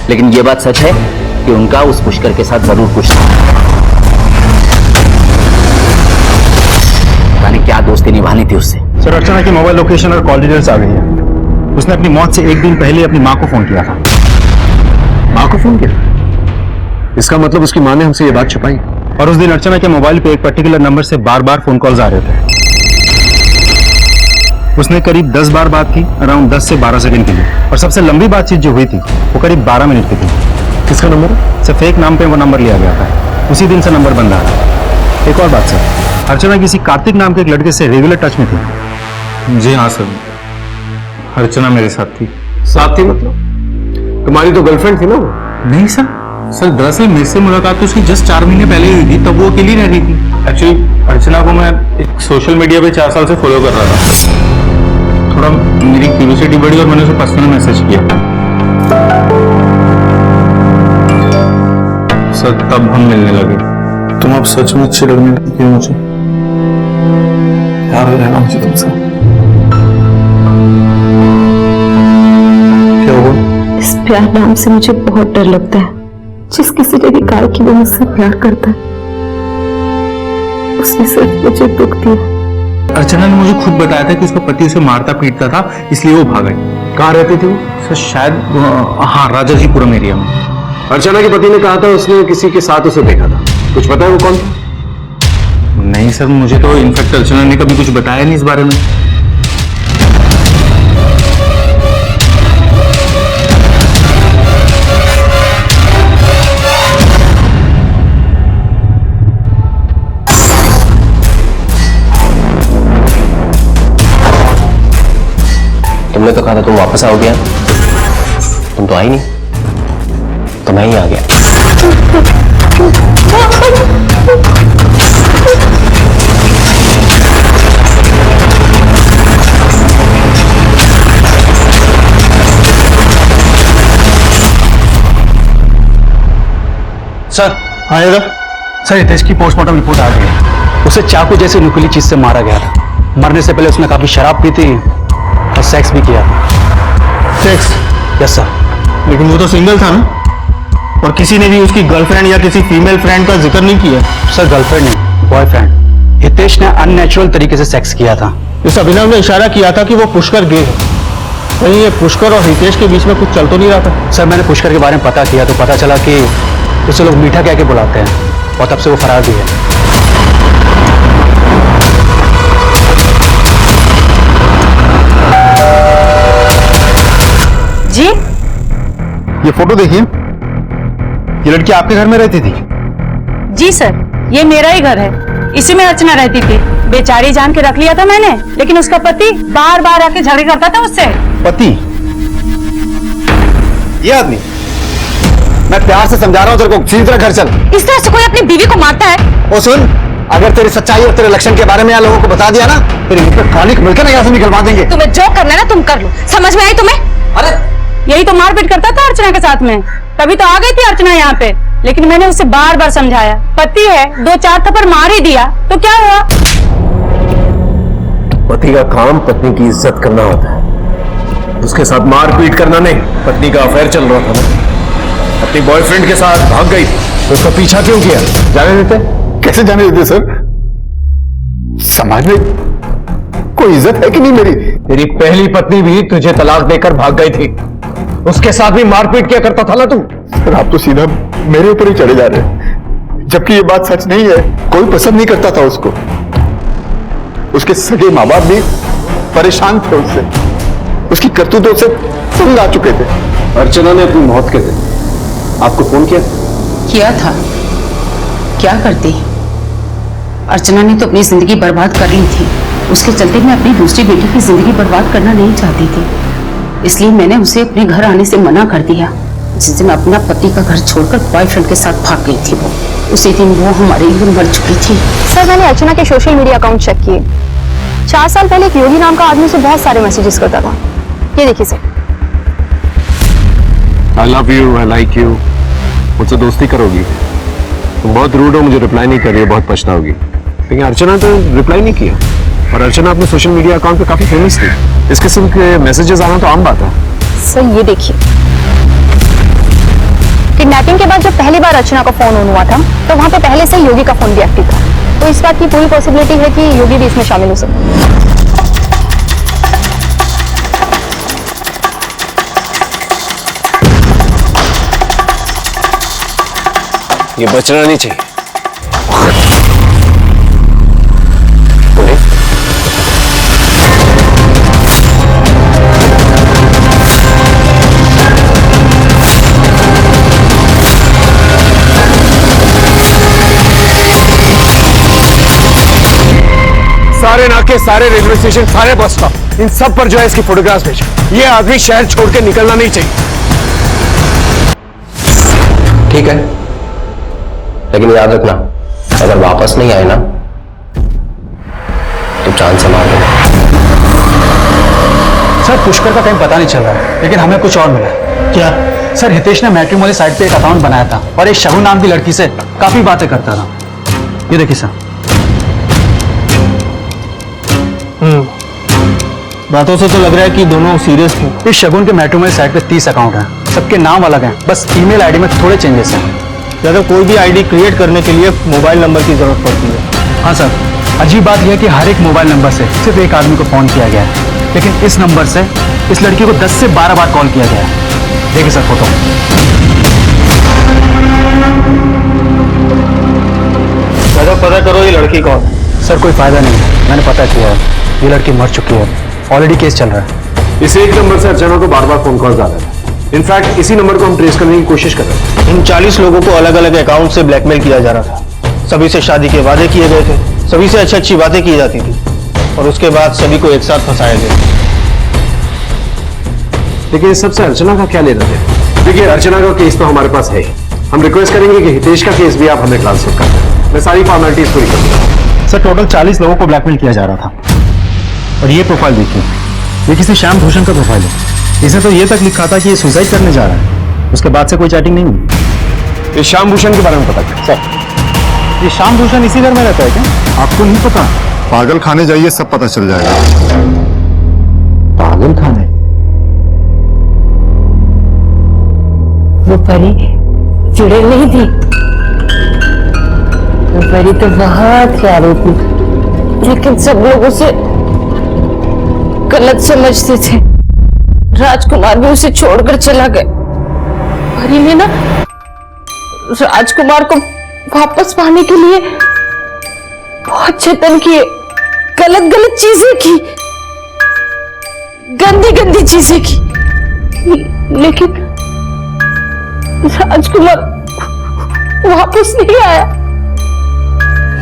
लेकिन ये बात सच है कि उनका उस पुष्कर के साथ जरूर कुछ था। पता नहीं क्या दोस्ती निभानी थी उससे। सर, अर्चना की मोबाइल लोकेशन और कॉल डिटेल्स आ गई है। उसने अपनी मौत से एक दिन पहले अपनी माँ को फोन किया था। माँ को फोन किया? इसका मतलब उसकी माँ ने हमसे ये बात छुपाई। और उस दिन अर्चना के मोबाइल पे एक पर्टिकुलर नंबर से बार बार फोन कॉल्स आ रहे थे। उसने करीब 10 बार बात की, अराउंड 10 से 12 सेकंड के लिए। और सबसे लंबी बातचीत जो हुई थी वो करीब 12 मिनट की थी। किसका नंबर? सर, फेक नाम पे वो नंबर लिया गया था। उसी दिन से नंबर बन रहा था। एक और बात सर, अर्चना किसी कार्तिक नाम के एक लड़के से रेगुलर टच में थी। जी हाँ सर, अर्चना मेरे साथ थी। साथ थी मतलब? तुम्हारी तो गर्लफ्रेंड थी ना वो? नहीं सर, दरअसल मेरे से मुलाकात तो उसकी जस्ट 4 महीने पहले हुई थी, तब वो अकेली रह रही थी। एक्चुअली अर्चना को मैं एक सोशल मीडिया पे 4 साल से फॉलो कर रहा था। थोड़ा मेरी क्यूरियोसिटी बढ़ी और मैंने उसे पर्सनल मैसेज किया सर, तब हम मिलने लगे। तुम अब सच में अच्छी लगने लगी हो मुझे। प्यार हो जाएगा मुझे तुमसे। क्या हुआ? इस प्यार नाम से मुझे बहुत डर लगता है। जिस किसी ने भी कहा कि वो मुझसे प्यार करता है, उसने सिर्फ मुझे दुख दिया। अर्चना ने मुझे खुद बताया था कि उसका पति उसे मारता पीटता था, इसलिए वो भाग गई। कहाँ रहती थी वो? सर, शायद हाँ, राजाजीपुरम एरिया में। अर्चना के पति ने कहा था उसने किसी के साथ उसे देखा था। कुछ पता है वो कौन था? नहीं सर, मुझे तो इनफैक्ट अर्चना ने कभी कुछ बताया नहीं इस बारे में। तुमने तो कहा था तुम वापस आओगे, तुम तो आई नहीं, तो मैं ही आ गया। सर, आएगा सर। हितेश की पोस्टमार्टम रिपोर्ट आ गई है। उसे चाकू जैसी नुकीली चीज से मारा गया था। मरने से पहले उसने काफी शराब पी थी और सेक्स भी किया। सेक्स? Yes sir. लेकिन वो तो सिंगल था ना, और किसी ने भी उसकी गर्लफ्रेंड या किसी फीमेल फ्रेंड का जिक्र नहीं किया? सर गर्लफ्रेंड नहीं, बॉयफ्रेंड। हितेश ने अननेचुरल तरीके से सेक्स किया था। इस अभिनव ने इशारा किया था कि वो पुष्कर गे है। कहीं ये पुष्कर और हितेश के बीच में कुछ चल तो नहीं रहा था? सर मैंने पुष्कर के बारे में पता किया तो पता चला कि उसे लोग मीठा कह के बुलाते हैं और तब से वो फरार भी है। जी ये फोटो देखिए, ये लड़की आपके घर में रहती थी? जी सर, ये मेरा ही घर है, इसी में अर्चना रहती थी। बेचारी जान के रख लिया था मैंने, लेकिन उसका पति बार बार आके झगड़े करता था उससे। पति? ये आदमी? मैं प्यार से समझा रहा हूं तेरे को, सीधी तरह घर चल। इस तरह से कोई अपनी बीवी को मारता है? ओ सुन, अगर तेरी सच्चाई और तेरे लक्षण के बारे में यहाँ लोगों को बता दिया ना, तेरी मुझ पर कालिक मिलकर ना यहाँ से निकलवा देंगे। तुम्हें जो करना है ना तुम कर लो, समझ में आई तुम्हें? अरे यही तो मारपीट करता था अर्चना के साथ में, तभी तो आ गई थी अर्चना यहाँ पे। लेकिन मैंने उसे बार बार समझाया, पति है, 2-4 थप्पड़ मार ही दिया तो क्या हुआ? पति का काम पत्नी की इज्जत करना होता है, उसके साथ मारपीट करना नहीं। पत्नी का अफेयर चल रहा था ना, अपनी बॉयफ्रेंड के साथ भाग गई तो उसका पीछा क्यों किया? जाने देते? कैसे जाने देते सर? समाज में कोई इज्जत है कि नहीं मेरी? तेरी पहली पत्नी भी तुझे तलाक देकर भाग गई थी, उसके साथ भी मारपीट क्या करता था ना तू? सर आप तो सीधा मेरे ऊपर ही चढ़े जा रहे हैं, जबकि ये बात सच नहीं है। कोई पसंद नहीं करता था उसको, उसके सगे माँ बाप भी परेशान थे उससे, उसकी करतूतों से तंग आ चुके थे। अर्चना ने अपनी मौत के दिन आपको फोन किया था? क्या करती? अर्चना ने तो अपनी जिंदगी बर्बाद कर ली थी, उसके चलते मैं अपनी दूसरी बेटी की जिंदगी बर्बाद करना नहीं चाहती थी, इसलिए मैंने उसे अपने घर आने से मना कर दिया। जिस दिन अपना पति का घर छोड़कर बॉयफ्रेंड के साथ भाग गई थी वो, उसी दिन वो हमारे लिए मर चुकी थी। सर मैंने अर्चना के सोशल मीडिया अकाउंट चेक किए। 4 साल पहले एक योगी नाम का आदमी से बहुत सारे मैसेजेस करता था। ये देखिए sir. I love you, I like you। मुझसे दोस्ती करोगी? तुम बहुत रूड हो, मुझे रिप्लाई नहीं कर रही है, बहुत पछताओगी। लेकिन अर्चना तो रिप्लाई नहीं किया, और अर्चना अपने सोशल मीडिया अकाउंट पे काफी फेमस थी। इस किस्म के मैसेजेस आना तो आम बात है। सर ये देखिए, किडनैपिंग के बाद जब पहली बार अर्चना का फोन ऑन हुआ था तो वहां पे पहले से योगी का फोन भी एक्टिव था, तो इस बात की पूरी पॉसिबिलिटी है कि योगी भी इसमें शामिल हो सकता है। ये बचना नहीं चाहिए। सारे नाके, सारे रेलवे स्टेशन, सारे बस स्टॉप, इन सब पर जो है इसकी फोटोग्राफ्स भेजो। ये आदमी शहर छोड़ के निकलना नहीं चाहिए। ठीक है, लेकिन याद रखना, अगर वापस नहीं आए ना तो जान से मार देना। सर पुष्कर का कहीं पता नहीं चल रहा है, लेकिन हमें कुछ और मिला। क्या? सर हितेश ने मैट्रिमोनी साइट पे एक अकाउंट बनाया था और एक शगुन नाम की लड़की से काफी बातें करता था। ये देखिए सर। बातों से तो लग रहा है कि दोनों सीरियस थे। इस शगुन के मैट्रिमोनी साइट पे 30 अकाउंट हैं, सबके नाम अलग हैं, बस ईमेल आईडी में थोड़े चेंजेस हैं। ज्यादा कोई भी आईडी क्रिएट करने के लिए मोबाइल नंबर की जरूरत पड़ती है। हाँ सर, अजीब बात यह है कि हर एक मोबाइल नंबर से सिर्फ एक आदमी को फोन किया गया है, लेकिन इस नंबर से इस लड़की को 10 से 12 बार कॉल किया गया है। देखिए सर फोटो। ज्यादा पता करो ये लड़की कौन? सर कोई फायदा नहीं है, मैंने पता किया है, ये लड़की मर चुकी है, ऑलरेडी केस चल रहा है। इस एक नंबर से अर्चना को बार बार फोन कॉल आ रहे थे। इनफैक्ट इसी नंबर को हम ट्रेस करने की कोशिश कर रहे थे। इन 40 लोगों को अलग अलग अकाउंट से ब्लैकमेल किया जा रहा था। सभी से शादी के वादे किए गए थे, सभी से अच्छी अच्छी बातें की जाती थी और उसके बाद सभी को एक साथ फंसाया गया। लेकिन इस सबसे अर्चना का क्या लेना है? देखिए अर्चना का केस तो हमारे पास है, हम रिक्वेस्ट करेंगे कि हितेश का केस भी आप हमें ट्रांसफर कर दें। मैं सारी फॉर्मेलिटीज पूरी कर दूंगा। सर टोटल 40 लोगों को ब्लैकमेल किया जा रहा था। और ये प्रोफाइल देखिए, ये किसी श्याम भूषण का प्रोफाइल है। इसने तो ये तक लिखा था कि ये सुसाइड करने जा रहा है, उसके बाद से कोई चैटिंग नहीं हुई। ये श्याम भूषण के बारे में पता क्या? सर ये श्याम भूषण इसी घर में रहता है क्या? आपको नहीं पता? पागल खाने जाइए, सब पता चल जाएगा। पागल खाने? वो परी चुड़ैल नहीं थी, परी तो बहुत प्यारी थी, लेकिन सब लोग उसे गलत समझते थे। राजकुमार भी उसे छोड़कर चला गया। परी ने ना राजकुमार को वापस पाने के लिए बहुत जतन किए, गलत गलत चीजें की, गंदी गंदी चीजें की, लेकिन राजकुमार वापस नहीं आया,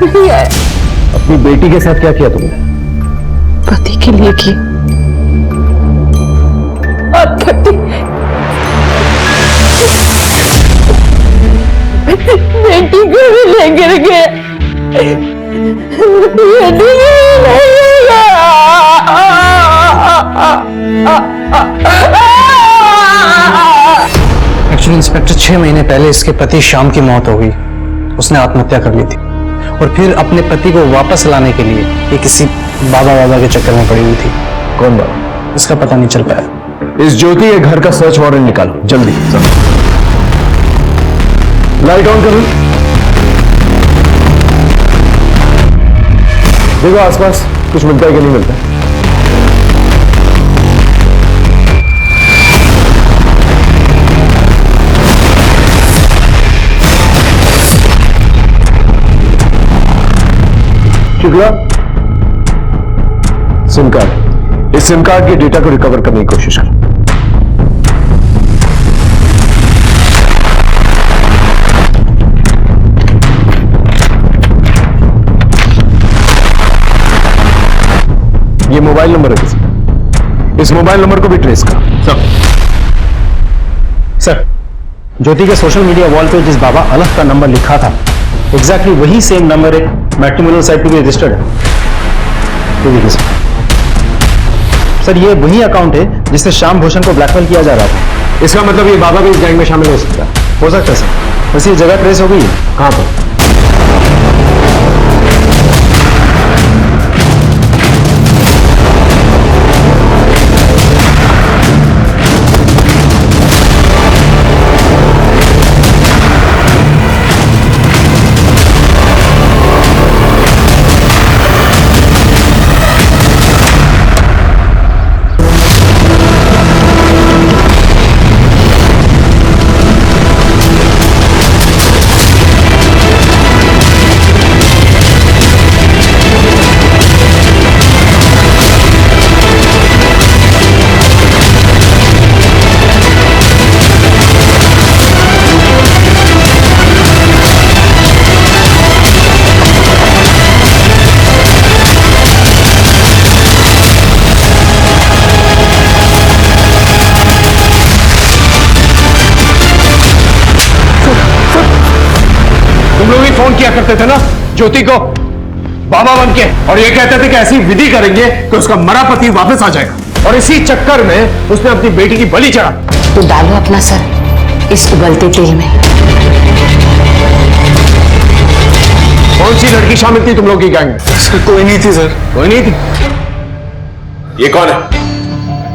नहीं आया। अपनी बेटी के साथ क्या किया तुमने? पति के लिए की, और पति बेटी को भी ले गिर गए, बेटी को ले एक्चुअली इंस्पेक्टर 6 महीने पहले इसके पति श्याम की मौत हो गई। उसने आत्महत्या कर ली थी और फिर अपने पति को वापस लाने के लिए ये किसी बाबा के चक्कर में पड़ी हुई थी। कौन बाबा? इसका पता नहीं चल पाया। इस ज्योति के घर का सर्च वारंट निकालो जल्दी। लाइट ऑन करो। देखो आसपास कुछ मिलता है कि नहीं मिलता है। शुक्ला, सिम कार्ड, इस सिम कार्ड के डेटा को रिकवर करने की कोशिश कर। ये मोबाइल नंबर है किसी का, इस मोबाइल नंबर को भी ट्रेस कर। सर, ज्योति के सोशल मीडिया वॉल पे जिस बाबा अलफ का नंबर लिखा था, एग्जैक्टली वही सेम नंबर एक मैट्रिमोनियल साइट पे भी रजिस्टर्ड है। तो देखिए सर, ये वही अकाउंट है जिससे श्याम भूषण को ब्लैकमेल किया जा रहा था। इसका मतलब ये बाबा भी इस गैंग में शामिल हो सकता है। हो सकता है सर। वैसे ये जगह ट्रेस हो गई है। कहां पर? फोन किया करते थे ना ज्योति को बाबा बन के, और ये कहते थे कि ऐसी विधि करेंगे कि उसका मरा पति वापस आ जाएगा, और इसी चक्कर में उसने अपनी बेटी की बलि चढ़ा। तो डालो अपना सर इस उबलते तेल में। कौन सी लड़की शामिल थी तुम लोग की गैंग में? सर कोई नहीं थी सर। कोई नहीं थी? ये कौन है?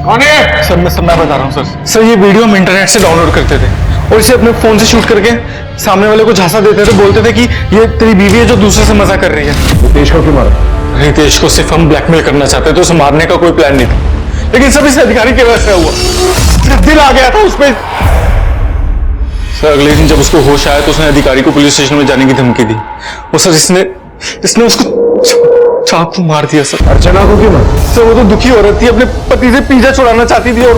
कौन है? सर मैं बता रहा हूँ सर, ये वीडियो हम इंटरनेट से डाउनलोड करते थे और इसे अपने फोन से शूट करके सामने वाले को झांसा देते थे, बोलते थे कि ये तेरी बीवी है जो दूसरे से मजा कर रही है। रितेश को क्यों मारा? रितेश को सिर्फ हम ब्लैकमेल करना चाहते थे, उसे मारने का कोई प्लान नहीं था, लेकिन सब इस अधिकारी की वजह से हुआ। सिर्फ दिल आ गया था उसपे। सर अगले दिन जब उसको होश आया तो उसने अधिकारी को पुलिस स्टेशन में जाने की धमकी दी। वो सर इसने उसको चाकू मार दिया सर। अर्चना को क्यों मारा? सर वो तो दुखी हो रही थी, अपने पति से पीछा छुड़ाना चाहती थी और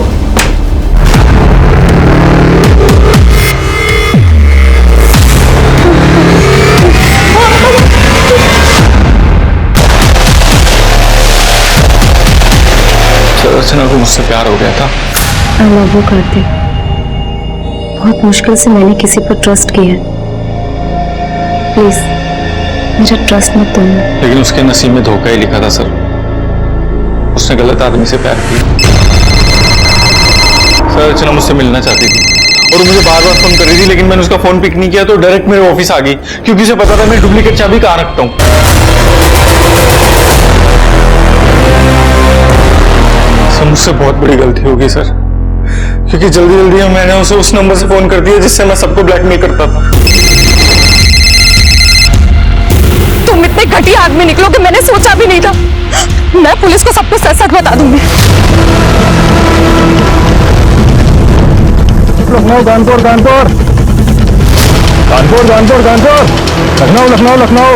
अर्चना को मुझसे प्यार हो गया था। आई लव यू कार्तिक। बहुत मुश्किल से मैंने किसी पर ट्रस्ट किया है, प्लीज मेरा ट्रस्ट मत तोड़ना। लेकिन उसके नसीब में धोखा ही लिखा था सर, उसने गलत आदमी से प्यार किया। सर अर्चना मुझसे मिलना चाहती थी और वो मुझे बार बार फोन कर रही थी, लेकिन मैंने उसका फोन पिक नहीं किया तो डायरेक्ट मेरे ऑफिस आ गई, क्योंकि उसे पता था मैं डुप्लीकेट चाबी कहाँ रखता हूँ। मुझसे बहुत बड़ी गलती होगी सर, क्योंकि जल्दी जल्दी मैंने उसे उस नंबर से फोन कर दिया जिससे मैं सबको ब्लैकमेल करता था। तुम इतने घटिया आदमी निकलोगे मैंने सोचा भी नहीं था। मैं पुलिस को सब कुछ सच सच बता दूंगी। लखनऊ कानपुर कानपुर कानपुर कानपुर कानपुर लखनऊ लखनऊ लखनऊ।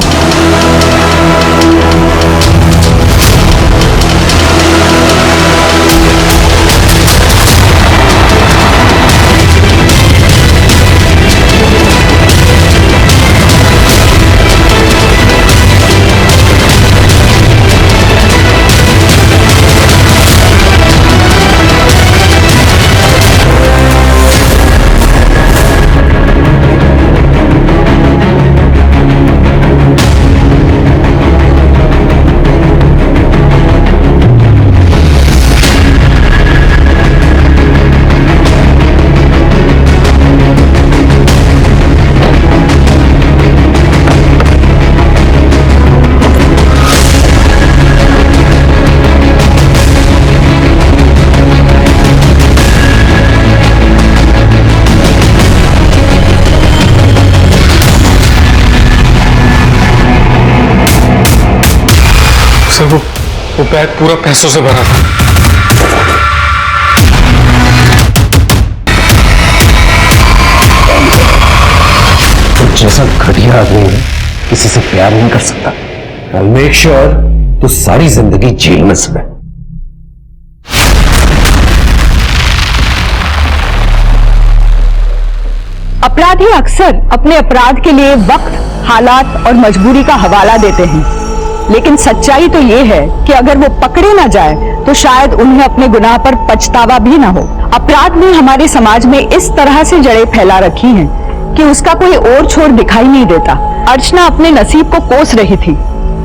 सर वो बैग पूरा पैसों से भरा था। तो जैसा घटिया आदमी किसी से प्यार नहीं कर सकता। I'll make sure तू सारी जिंदगी जेल में सड़े। अपराधी अक्सर अपने अपराध के लिए वक्त, हालात और मजबूरी का हवाला देते हैं, लेकिन सच्चाई तो ये है कि अगर वो पकड़े ना जाए तो शायद उन्हें अपने गुनाह पर पछतावा भी ना हो। अपराध ने हमारे समाज में इस तरह से जड़ें फैला रखी हैं कि उसका कोई और छोर दिखाई नहीं देता। अर्चना अपने नसीब को कोस रही थी।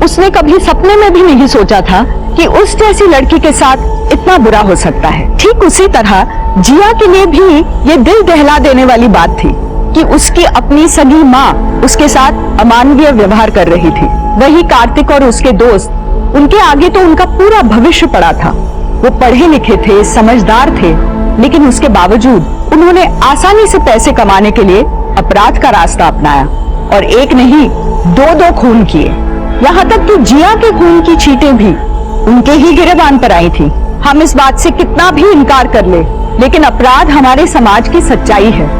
उसने कभी सपने में भी नहीं सोचा था कि उस जैसी लड़की के साथ इतना बुरा हो सकता है। ठीक उसी तरह जिया के लिए भी ये दिल दहला देने वाली बात थी कि उसकी अपनी सगी माँ उसके साथ अमानवीय व्यवहार कर रही थी। वही कार्तिक और उसके दोस्त, उनके आगे तो उनका पूरा भविष्य पड़ा था। वो पढ़े लिखे थे, समझदार थे, लेकिन उसके बावजूद उन्होंने आसानी से पैसे कमाने के लिए अपराध का रास्ता अपनाया और एक नहीं दो खून किए। यहाँ तक कि जिया के खून की छींटें भी उनके ही गिरेबान पर आई थी। हम इस बात से कितना भी इनकार कर ले, लेकिन अपराध हमारे समाज की सच्चाई है,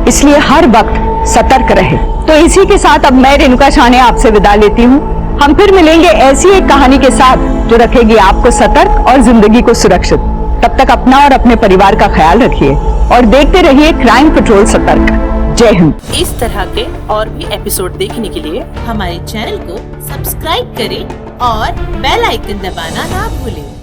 इसलिए हर वक्त सतर्क रहे। तो इसी के साथ अब मैं रेणुका शाने आपसे विदा लेती हूँ। हम फिर मिलेंगे ऐसी एक कहानी के साथ जो रखेगी आपको सतर्क और जिंदगी को सुरक्षित। तब तक अपना और अपने परिवार का ख्याल रखिए और देखते रहिए क्राइम पेट्रोल सतर्क। जय हिंद। इस तरह के और भी एपिसोड देखने के लिए हमारे चैनल को सब्सक्राइब करें और बेल आइकन दबाना ना भूलें।